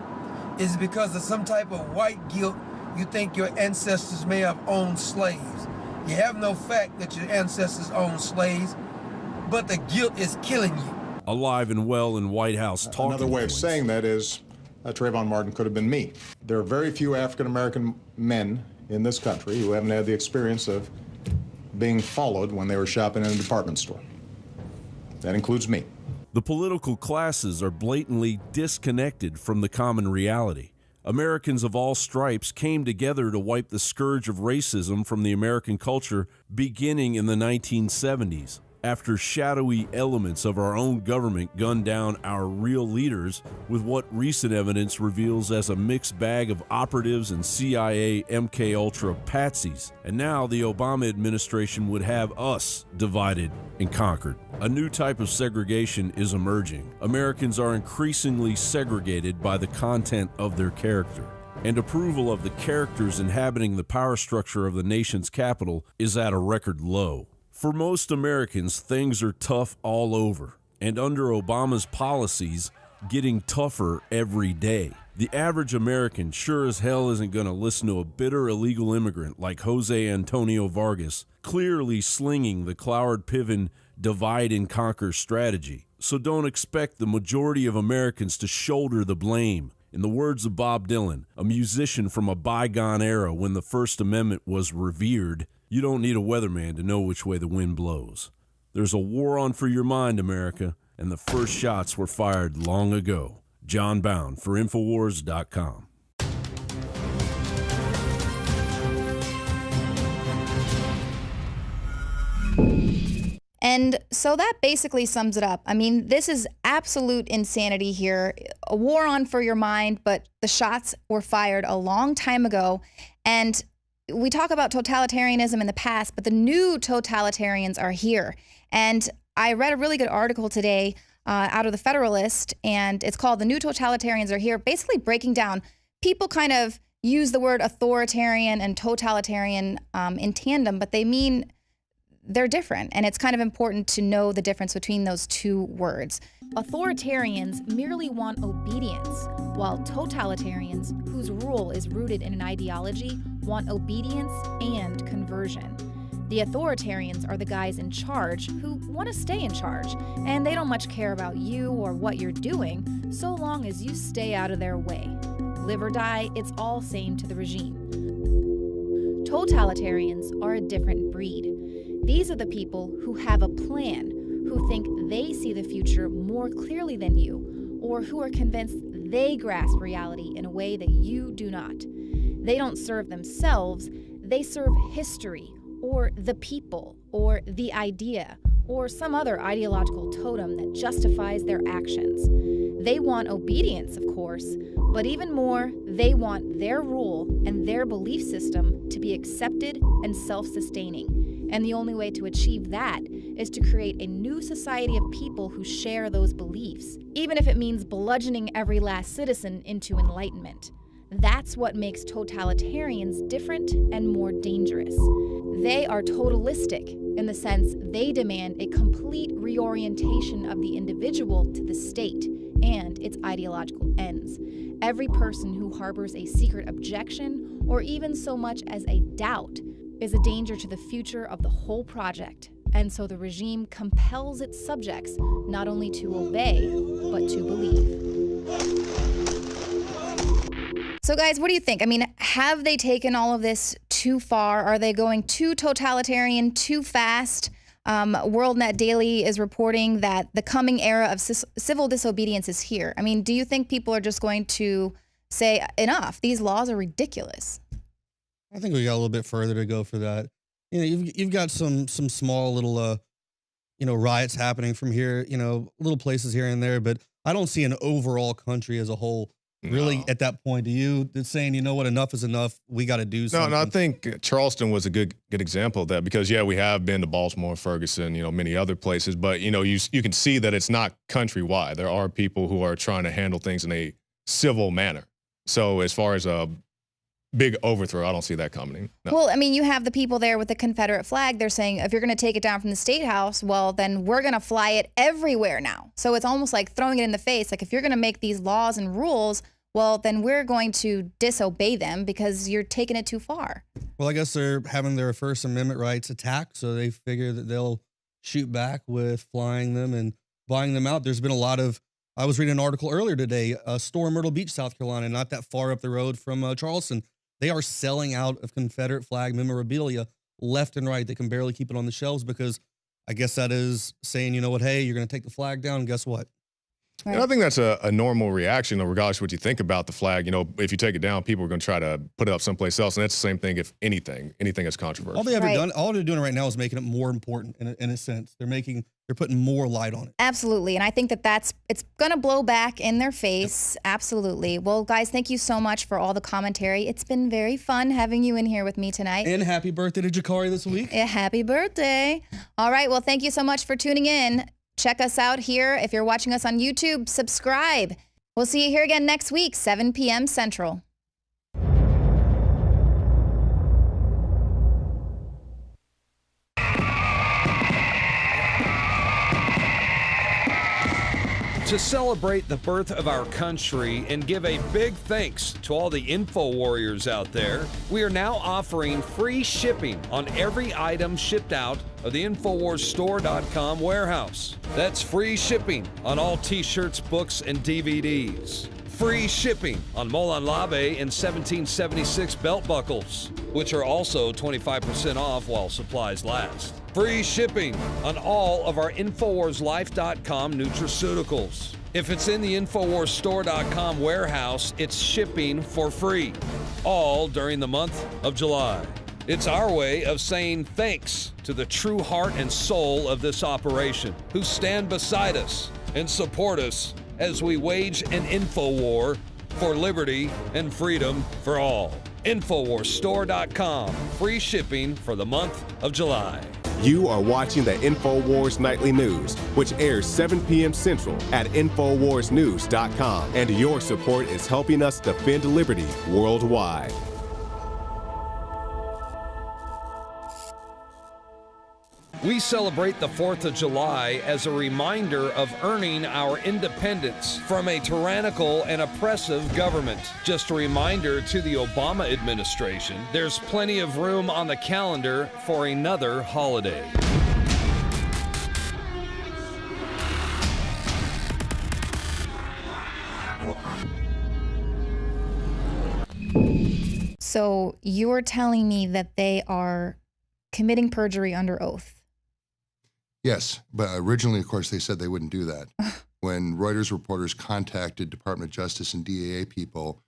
is because of some type of white guilt. You think your ancestors may have owned slaves. You have no fact that your ancestors owned slaves, but the guilt is killing you. Alive and well in White House talking Another way points. of saying that is Trayvon Martin could have been me. There are very few African-American men in this country who haven't had the experience of being followed when they were shopping in a department store. That includes me. The political classes are blatantly disconnected from the common reality. Americans of all stripes came together to wipe the scourge of racism from the American culture beginning in the 1970s. After shadowy elements of our own government gunned down our real leaders with what recent evidence reveals as a mixed bag of operatives and CIA MKUltra patsies. And now the Obama administration would have us divided and conquered. A new type of segregation is emerging. Americans are increasingly segregated by the content of their character. And approval of the characters inhabiting the power structure of the nation's capital is at a record low. For most Americans, things are tough all over, and under Obama's policies, getting tougher every day. The average American sure as hell isn't going to listen to a bitter illegal immigrant like Jose Antonio Vargas, clearly slinging the Cloward Piven divide and conquer strategy. So don't expect the majority of Americans to shoulder the blame. In the words of Bob Dylan, a musician from a bygone era when the First Amendment was revered, You don't need a weatherman to know which way the wind blows. There's a war on for your mind, America, and the first shots were fired long ago. John Bound for Infowars.com. And so that basically sums it up. I mean, this is absolute insanity here. A war on for your mind, but the shots were fired a long time ago. And we talk about totalitarianism in the past, but the new totalitarians are here. And I read a really good article today out of the Federalist, and it's called "The New Totalitarians Are Here," basically breaking down. People kind of use the word authoritarian and totalitarian in tandem, but they mean they're different, and it's kind of important to know the difference between those two words. Authoritarians merely want obedience, while totalitarians, whose rule is rooted in an ideology, want obedience and conversion. The authoritarians are the guys in charge who want to stay in charge, and they don't much care about you or what you're doing, so long as you stay out of their way. Live or die, it's all same to the regime. Totalitarians are a different breed. These are the people who have a plan, who think they see the future more clearly than you, or who are convinced they grasp reality in a way that you do not. They don't serve themselves, they serve history, or the people, or the idea, or some other ideological totem that justifies their actions. They want obedience, of course, but even more, they want their rule and their belief system to be accepted and self-sustaining. And the only way to achieve that is to create a new society of people who share those beliefs, even if it means bludgeoning every last citizen into enlightenment. That's what makes totalitarians different and more dangerous. They are totalistic in the sense they demand a complete reorientation of the individual to the state and its ideological ends. Every person who harbors a secret objection, or even so much as a doubt, is a danger to the future of the whole project. And so the regime compels its subjects not only to obey, but to believe. So guys, what do you think? I mean, have they taken all of this too far? Are they going too totalitarian, too fast? WorldNet Daily is reporting that the coming era of civil disobedience is here. I mean, do you think people are just going to say, enough, these laws are ridiculous? I think we got a little bit further to go for that. You know, you've got some small little, riots happening from here, little places here and there, but I don't see an overall country as a whole really at that point. Do you saying, you know what, enough is enough, we got to do something? No, I think Charleston was a good example of that, because we have been to Baltimore, Ferguson, many other places, but you can see that it's not countrywide. There are people who are trying to handle things in a civil manner. So as far as a big overthrow, I don't see that coming. No. Well, I mean, you have the people there with the Confederate flag. They're saying, if you're going to take it down from the State House, well, then we're going to fly it everywhere now. So it's almost like throwing it in the face. Like, if you're going to make these laws and rules, well, then we're going to disobey them because you're taking it too far. Well, I guess they're having their First Amendment rights attacked, so they figure that they'll shoot back with flying them and buying them out. There's been a lot of, I was reading an article earlier today, a store in Myrtle Beach, South Carolina, not that far up the road from Charleston. They are selling out of Confederate flag memorabilia left and right. They can barely keep it on the shelves because I guess that is saying, you know what, hey, you're going to take the flag down, and guess what? Right. And I think that's a normal reaction, regardless of what you think about the flag. If you take it down, people are going to try to put it up someplace else, and that's the same thing if anything is controversial. All they're doing right now is making it more important in a sense. They're putting more light on it. Absolutely. And I think it's going to blow back in their face. Yep. Absolutely. Well, guys, thank you so much for all the commentary. It's been very fun having you in here with me tonight. And happy birthday to Jakari this week. Yeah, happy birthday. All right. Well, thank you so much for tuning in. Check us out here. If you're watching us on YouTube, subscribe. We'll see you here again next week, 7 p.m. Central. To celebrate the birth of our country and give a big thanks to all the info warriors out there, we are now offering free shipping on every item shipped out of the InfoWarsStore.com warehouse. That's free shipping on all t-shirts, books, and DVDs. free shipping on Molon Labe and 1776 belt buckles, which are also 25% off while supplies last. Free shipping on all of our InfoWarsLife.com nutraceuticals. If it's in the InfoWarsStore.com warehouse, it's shipping for free, all during the month of July. It's our way of saying thanks to the true heart and soul of this operation, who stand beside us and support us as we wage an info war for liberty and freedom for all. InfoWarsStore.com, free shipping for the month of July. You are watching the Infowars Nightly News, which airs 7 p.m. Central at InfoWarsNews.com. And your support is helping us defend liberty worldwide. We celebrate the 4th of July as a reminder of earning our independence from a tyrannical and oppressive government. Just a reminder to the Obama administration, there's plenty of room on the calendar for another holiday. So you're telling me that they are committing perjury under oath? Yes, but originally, of course, they said they wouldn't do that. When Reuters reporters contacted Department of Justice and DAA people,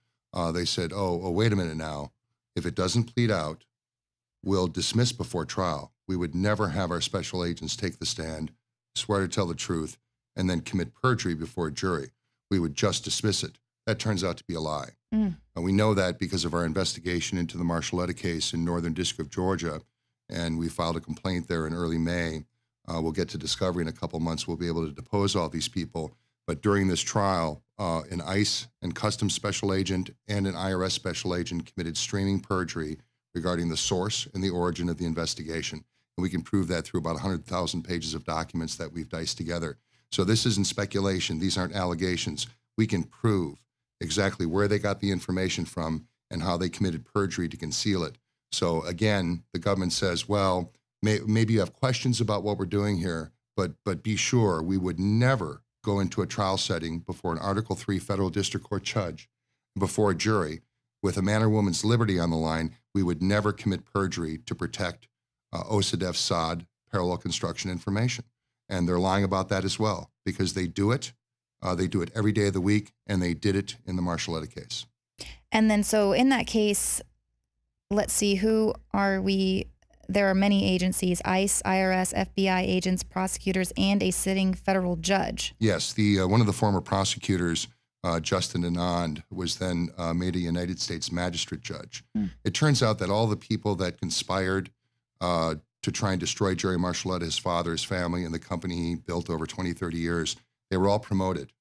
they said, oh, wait a minute now. If it doesn't plead out, we'll dismiss before trial. We would never have our special agents take the stand, swear to tell the truth, and then commit perjury before a jury. We would just dismiss it. That turns out to be a lie. And we know that because of our investigation into the Marshalletta case in Northern District of Georgia, and we filed a complaint there in early May. We'll get to discovery in a couple months. We'll be able to depose all these people. But during this trial, an ICE and Customs special agent and an IRS special agent committed streaming perjury regarding the source and the origin of the investigation. And we can prove that through about 100,000 pages of documents that we've diced together. So this isn't speculation. These aren't allegations. We can prove exactly where they got the information from and how they committed perjury to conceal it. So again, the government says, well, maybe you have questions about what we're doing here, but be sure we would never go into a trial setting before an Article III federal district court judge, before a jury, with a man or woman's liberty on the line. We would never commit perjury to protect OSADEF SOD parallel construction information. And they're lying about that as well, because they do it. They do it every day of the week, and they did it in the Marshalletta case. And then so in that case, let's see, who are we? There are many agencies, ICE, IRS, FBI agents, prosecutors, and a sitting federal judge. Yes, one of the former prosecutors, Justin Anand, was then made a United States magistrate judge. It turns out that all the people that conspired to try and destroy Jerry Marshalletta, his father, his family, and the company he built over 20, 30 years, they were all promoted.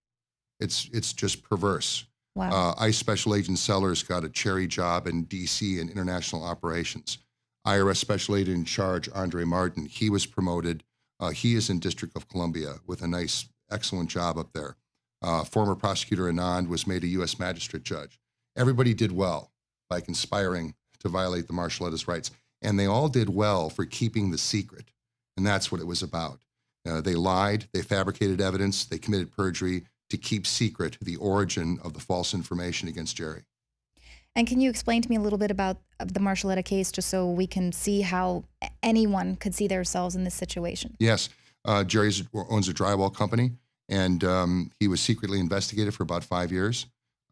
It's just perverse. Wow. ICE Special Agent Sellers got a cherry job in D.C. in international operations. IRS Special Agent in charge, Andre Martin, he was promoted. He is in District of Columbia with a nice, excellent job up there. Former prosecutor Anand was made a U.S. magistrate judge. Everybody did well by conspiring to violate the Marshalletta's rights. And they all did well for keeping the secret. And that's what it was about. They lied, they fabricated evidence, they committed perjury to keep secret the origin of the false information against Jerry. And can you explain to me a little bit about the Marshalletta case, just so we can see how anyone could see themselves in this situation? Yes. Jerry owns a drywall company, and he was secretly investigated for about 5 years.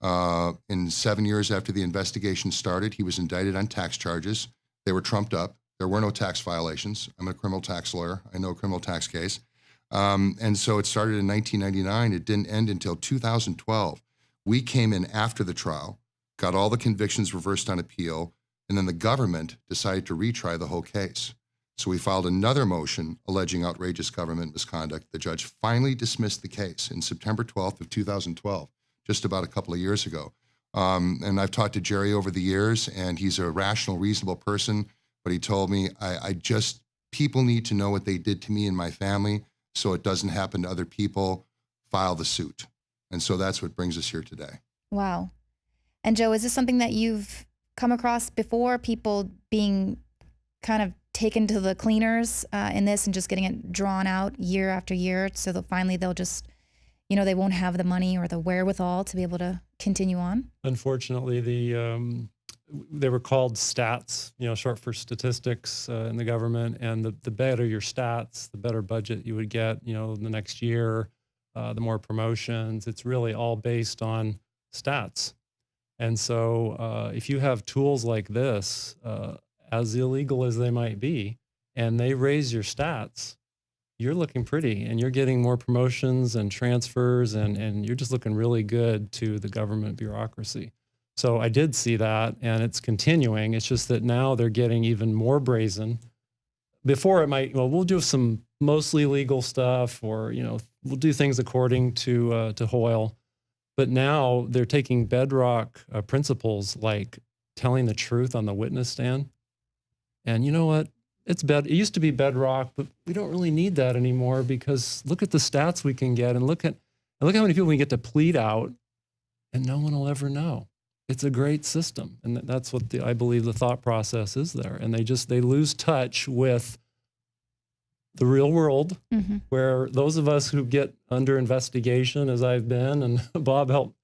In 7 years after the investigation started, he was indicted on tax charges. They were trumped up. There were no tax violations. I'm a criminal tax lawyer. I know a criminal tax case. And so it started in 1999. It didn't end until 2012. We came in after the trial, got all the convictions reversed on appeal, and then the government decided to retry the whole case. So we filed another motion alleging outrageous government misconduct. The judge finally dismissed the case in September 12th of 2012, just about a couple of years ago. And I've talked to Jerry over the years, and he's a rational, reasonable person, but he told me, people need to know what they did to me and my family so it doesn't happen to other people. File the suit. And so that's what brings us here today. Wow. And Joe, is this something that you've come across before, people being kind of taken to the cleaners in this and just getting it drawn out year after year so that finally they'll just they won't have the money or the wherewithal to be able to continue on? Unfortunately, they were called stats, short for statistics in the government. And the better your stats, the better budget you would get, the next year, the more promotions. It's really all based on stats. And so if you have tools like this, as illegal as they might be, and they raise your stats, you're looking pretty and you're getting more promotions and transfers and you're just looking really good to the government bureaucracy. So I did see that, and it's continuing. It's just that now they're getting even more brazen. Before it might, we'll do some mostly legal stuff, or, we'll do things according to Hoyle. But now they're taking bedrock principles like telling the truth on the witness stand. And you know what? It used to be bedrock, but we don't really need that anymore, because look at the stats we can get, and look how many people we get to plead out, and no one will ever know. It's a great system, and that's what I believe the thought process is there. And they lose touch with the real world, where those of us who get under investigation, as I've been, and Bob helped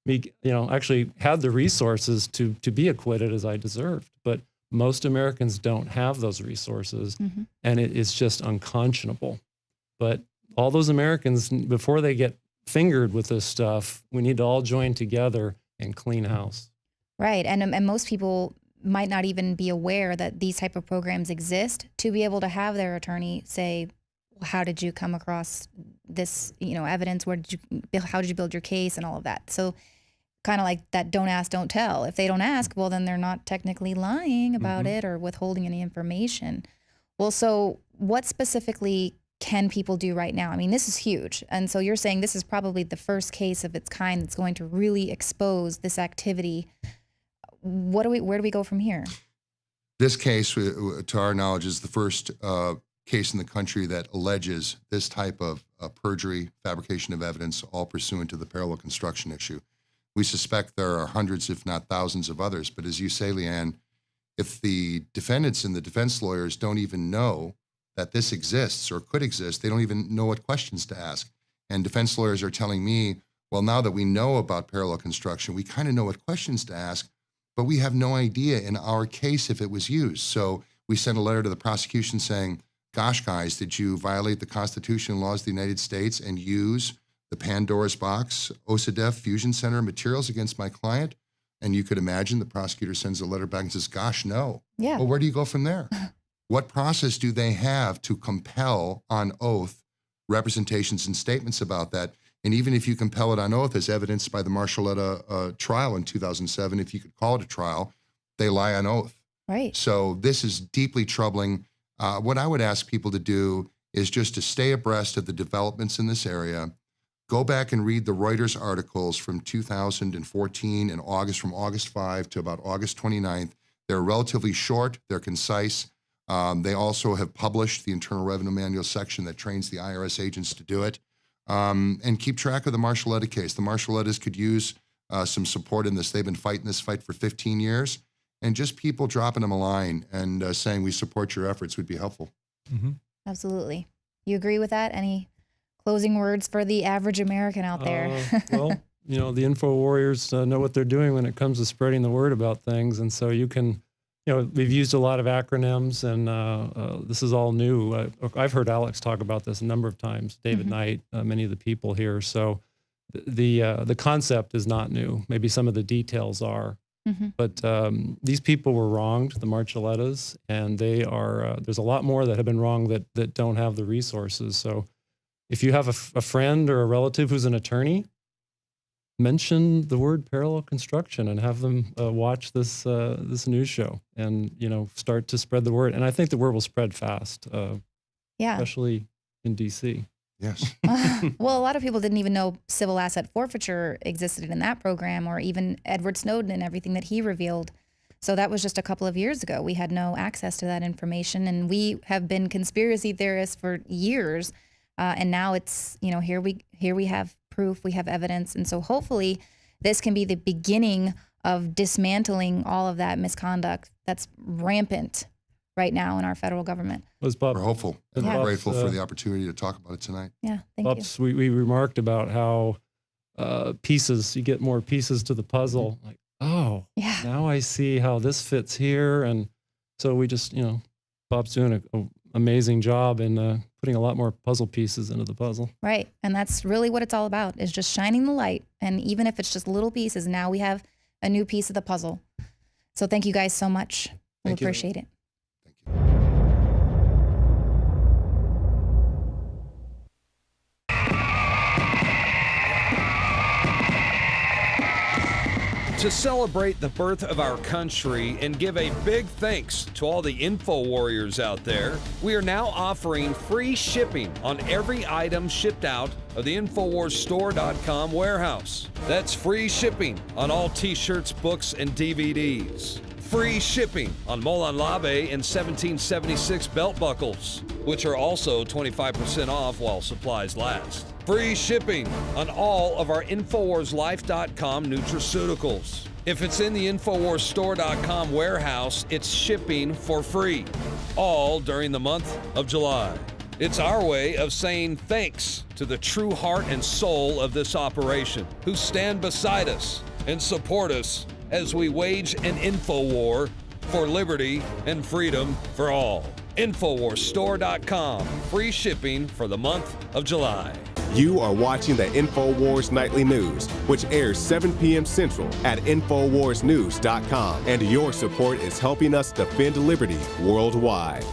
me, actually had the resources to be acquitted as I deserved. But most Americans don't have those resources, and it is just unconscionable. But all those Americans, before they get fingered with this stuff, we need to all join together and clean house. Right. And most people might not even be aware that these type of programs exist, to be able to have their attorney say, how did you come across this, evidence? How did you build your case and all of that? So kind of like that don't ask, don't tell. If they don't ask, well, then they're not technically lying about it or withholding any information. Well, so what specifically can people do right now? I mean, this is huge. And so you're saying this is probably the first case of its kind that's going to really expose this activity. Where do we go from here? This case, to our knowledge, is the first case in the country that alleges this type of perjury, fabrication of evidence, all pursuant to the parallel construction issue. We suspect there are hundreds, if not thousands, of others. But as you say, Leanne, if the defendants and the defense lawyers don't even know that this exists or could exist, they don't even know what questions to ask. And defense lawyers are telling me, well, now that we know about parallel construction, we kind of know what questions to ask, but we have no idea in our case if it was used. So we sent a letter to the prosecution saying, gosh, guys, did you violate the Constitution and laws of the United States and use the Pandora's box, OSADEF Fusion Center materials against my client? And you could imagine the prosecutor sends a letter back and says, gosh, no. Yeah. Well, where do you go from there? What process do they have to compel on oath representations and statements about that? And even if you compel it on oath, as evidenced by the Marshalletta trial in 2007, if you could call it a trial, they lie on oath. Right. So this is deeply troubling. What I would ask people to do is just to stay abreast of the developments in this area. Go back and read the Reuters articles from 2014 in August, from August 5 to about August 29th. They're relatively short, they're concise. They also have published the Internal Revenue Manual section that trains the IRS agents to do it. And keep track of the Marshalletta case. The Marshallettas could use some support in this. They've been fighting this fight for 15 years. And just people dropping them a line and saying, we support your efforts would be helpful. Absolutely. You agree with that? Any closing words for the average American out there? Well, the info warriors know what they're doing when it comes to spreading the word about things. And so you can, we've used a lot of acronyms, and this is all new. I've heard Alex talk about this a number of times, David Knight, many of the people here. So the concept is not new. Maybe some of the details are. But these people were wronged, the Marchellettas, and they are, there's a lot more that have been wronged that don't have the resources. So if you have a friend or a relative who's an attorney, mention the word parallel construction and have them watch this news show and, start to spread the word. And I think the word will spread fast, especially in D.C. Yes. Well, a lot of people didn't even know civil asset forfeiture existed in that program, or even Edward Snowden and everything that he revealed. So that was just a couple of years ago. We had no access to that information, and we have been conspiracy theorists for years. And now it's, here we have proof, we have evidence. And so hopefully this can be the beginning of dismantling all of that misconduct that's rampant right now in our federal government. Was Bob? We're hopeful. And Yeah. we're grateful for the opportunity to talk about it tonight. Yeah, thank you. Bob's, we remarked about how pieces, you get more pieces to the puzzle. Like, oh, yeah. Now I see how this fits here. And so we just, Bob's doing an amazing job in putting a lot more puzzle pieces into the puzzle. Right. And that's really what it's all about, is just shining the light. And even if it's just little pieces, now we have a new piece of the puzzle. So thank you guys so much. We Thank you. appreciate it. To celebrate the birth of our country and give a big thanks to all the info warriors out there, we are now offering free shipping on every item shipped out of the InfoWarsStore.com warehouse. That's free shipping on all t-shirts, books, and DVDs. Free shipping on Molon Labe and 1776 belt buckles, which are also 25% off while supplies last. Free shipping on all of our InfoWarsLife.com nutraceuticals. If it's in the InfoWarsStore.com warehouse, it's shipping for free, all during the month of July. It's our way of saying thanks to the true heart and soul of this operation, who stand beside us and support us as we wage an info war for liberty and freedom for all. InfoWarsStore.com, free shipping for the month of July. You are watching the Infowars Nightly News, which airs 7 p.m. Central at InfoWarsNews.com. And your support is helping us defend liberty worldwide.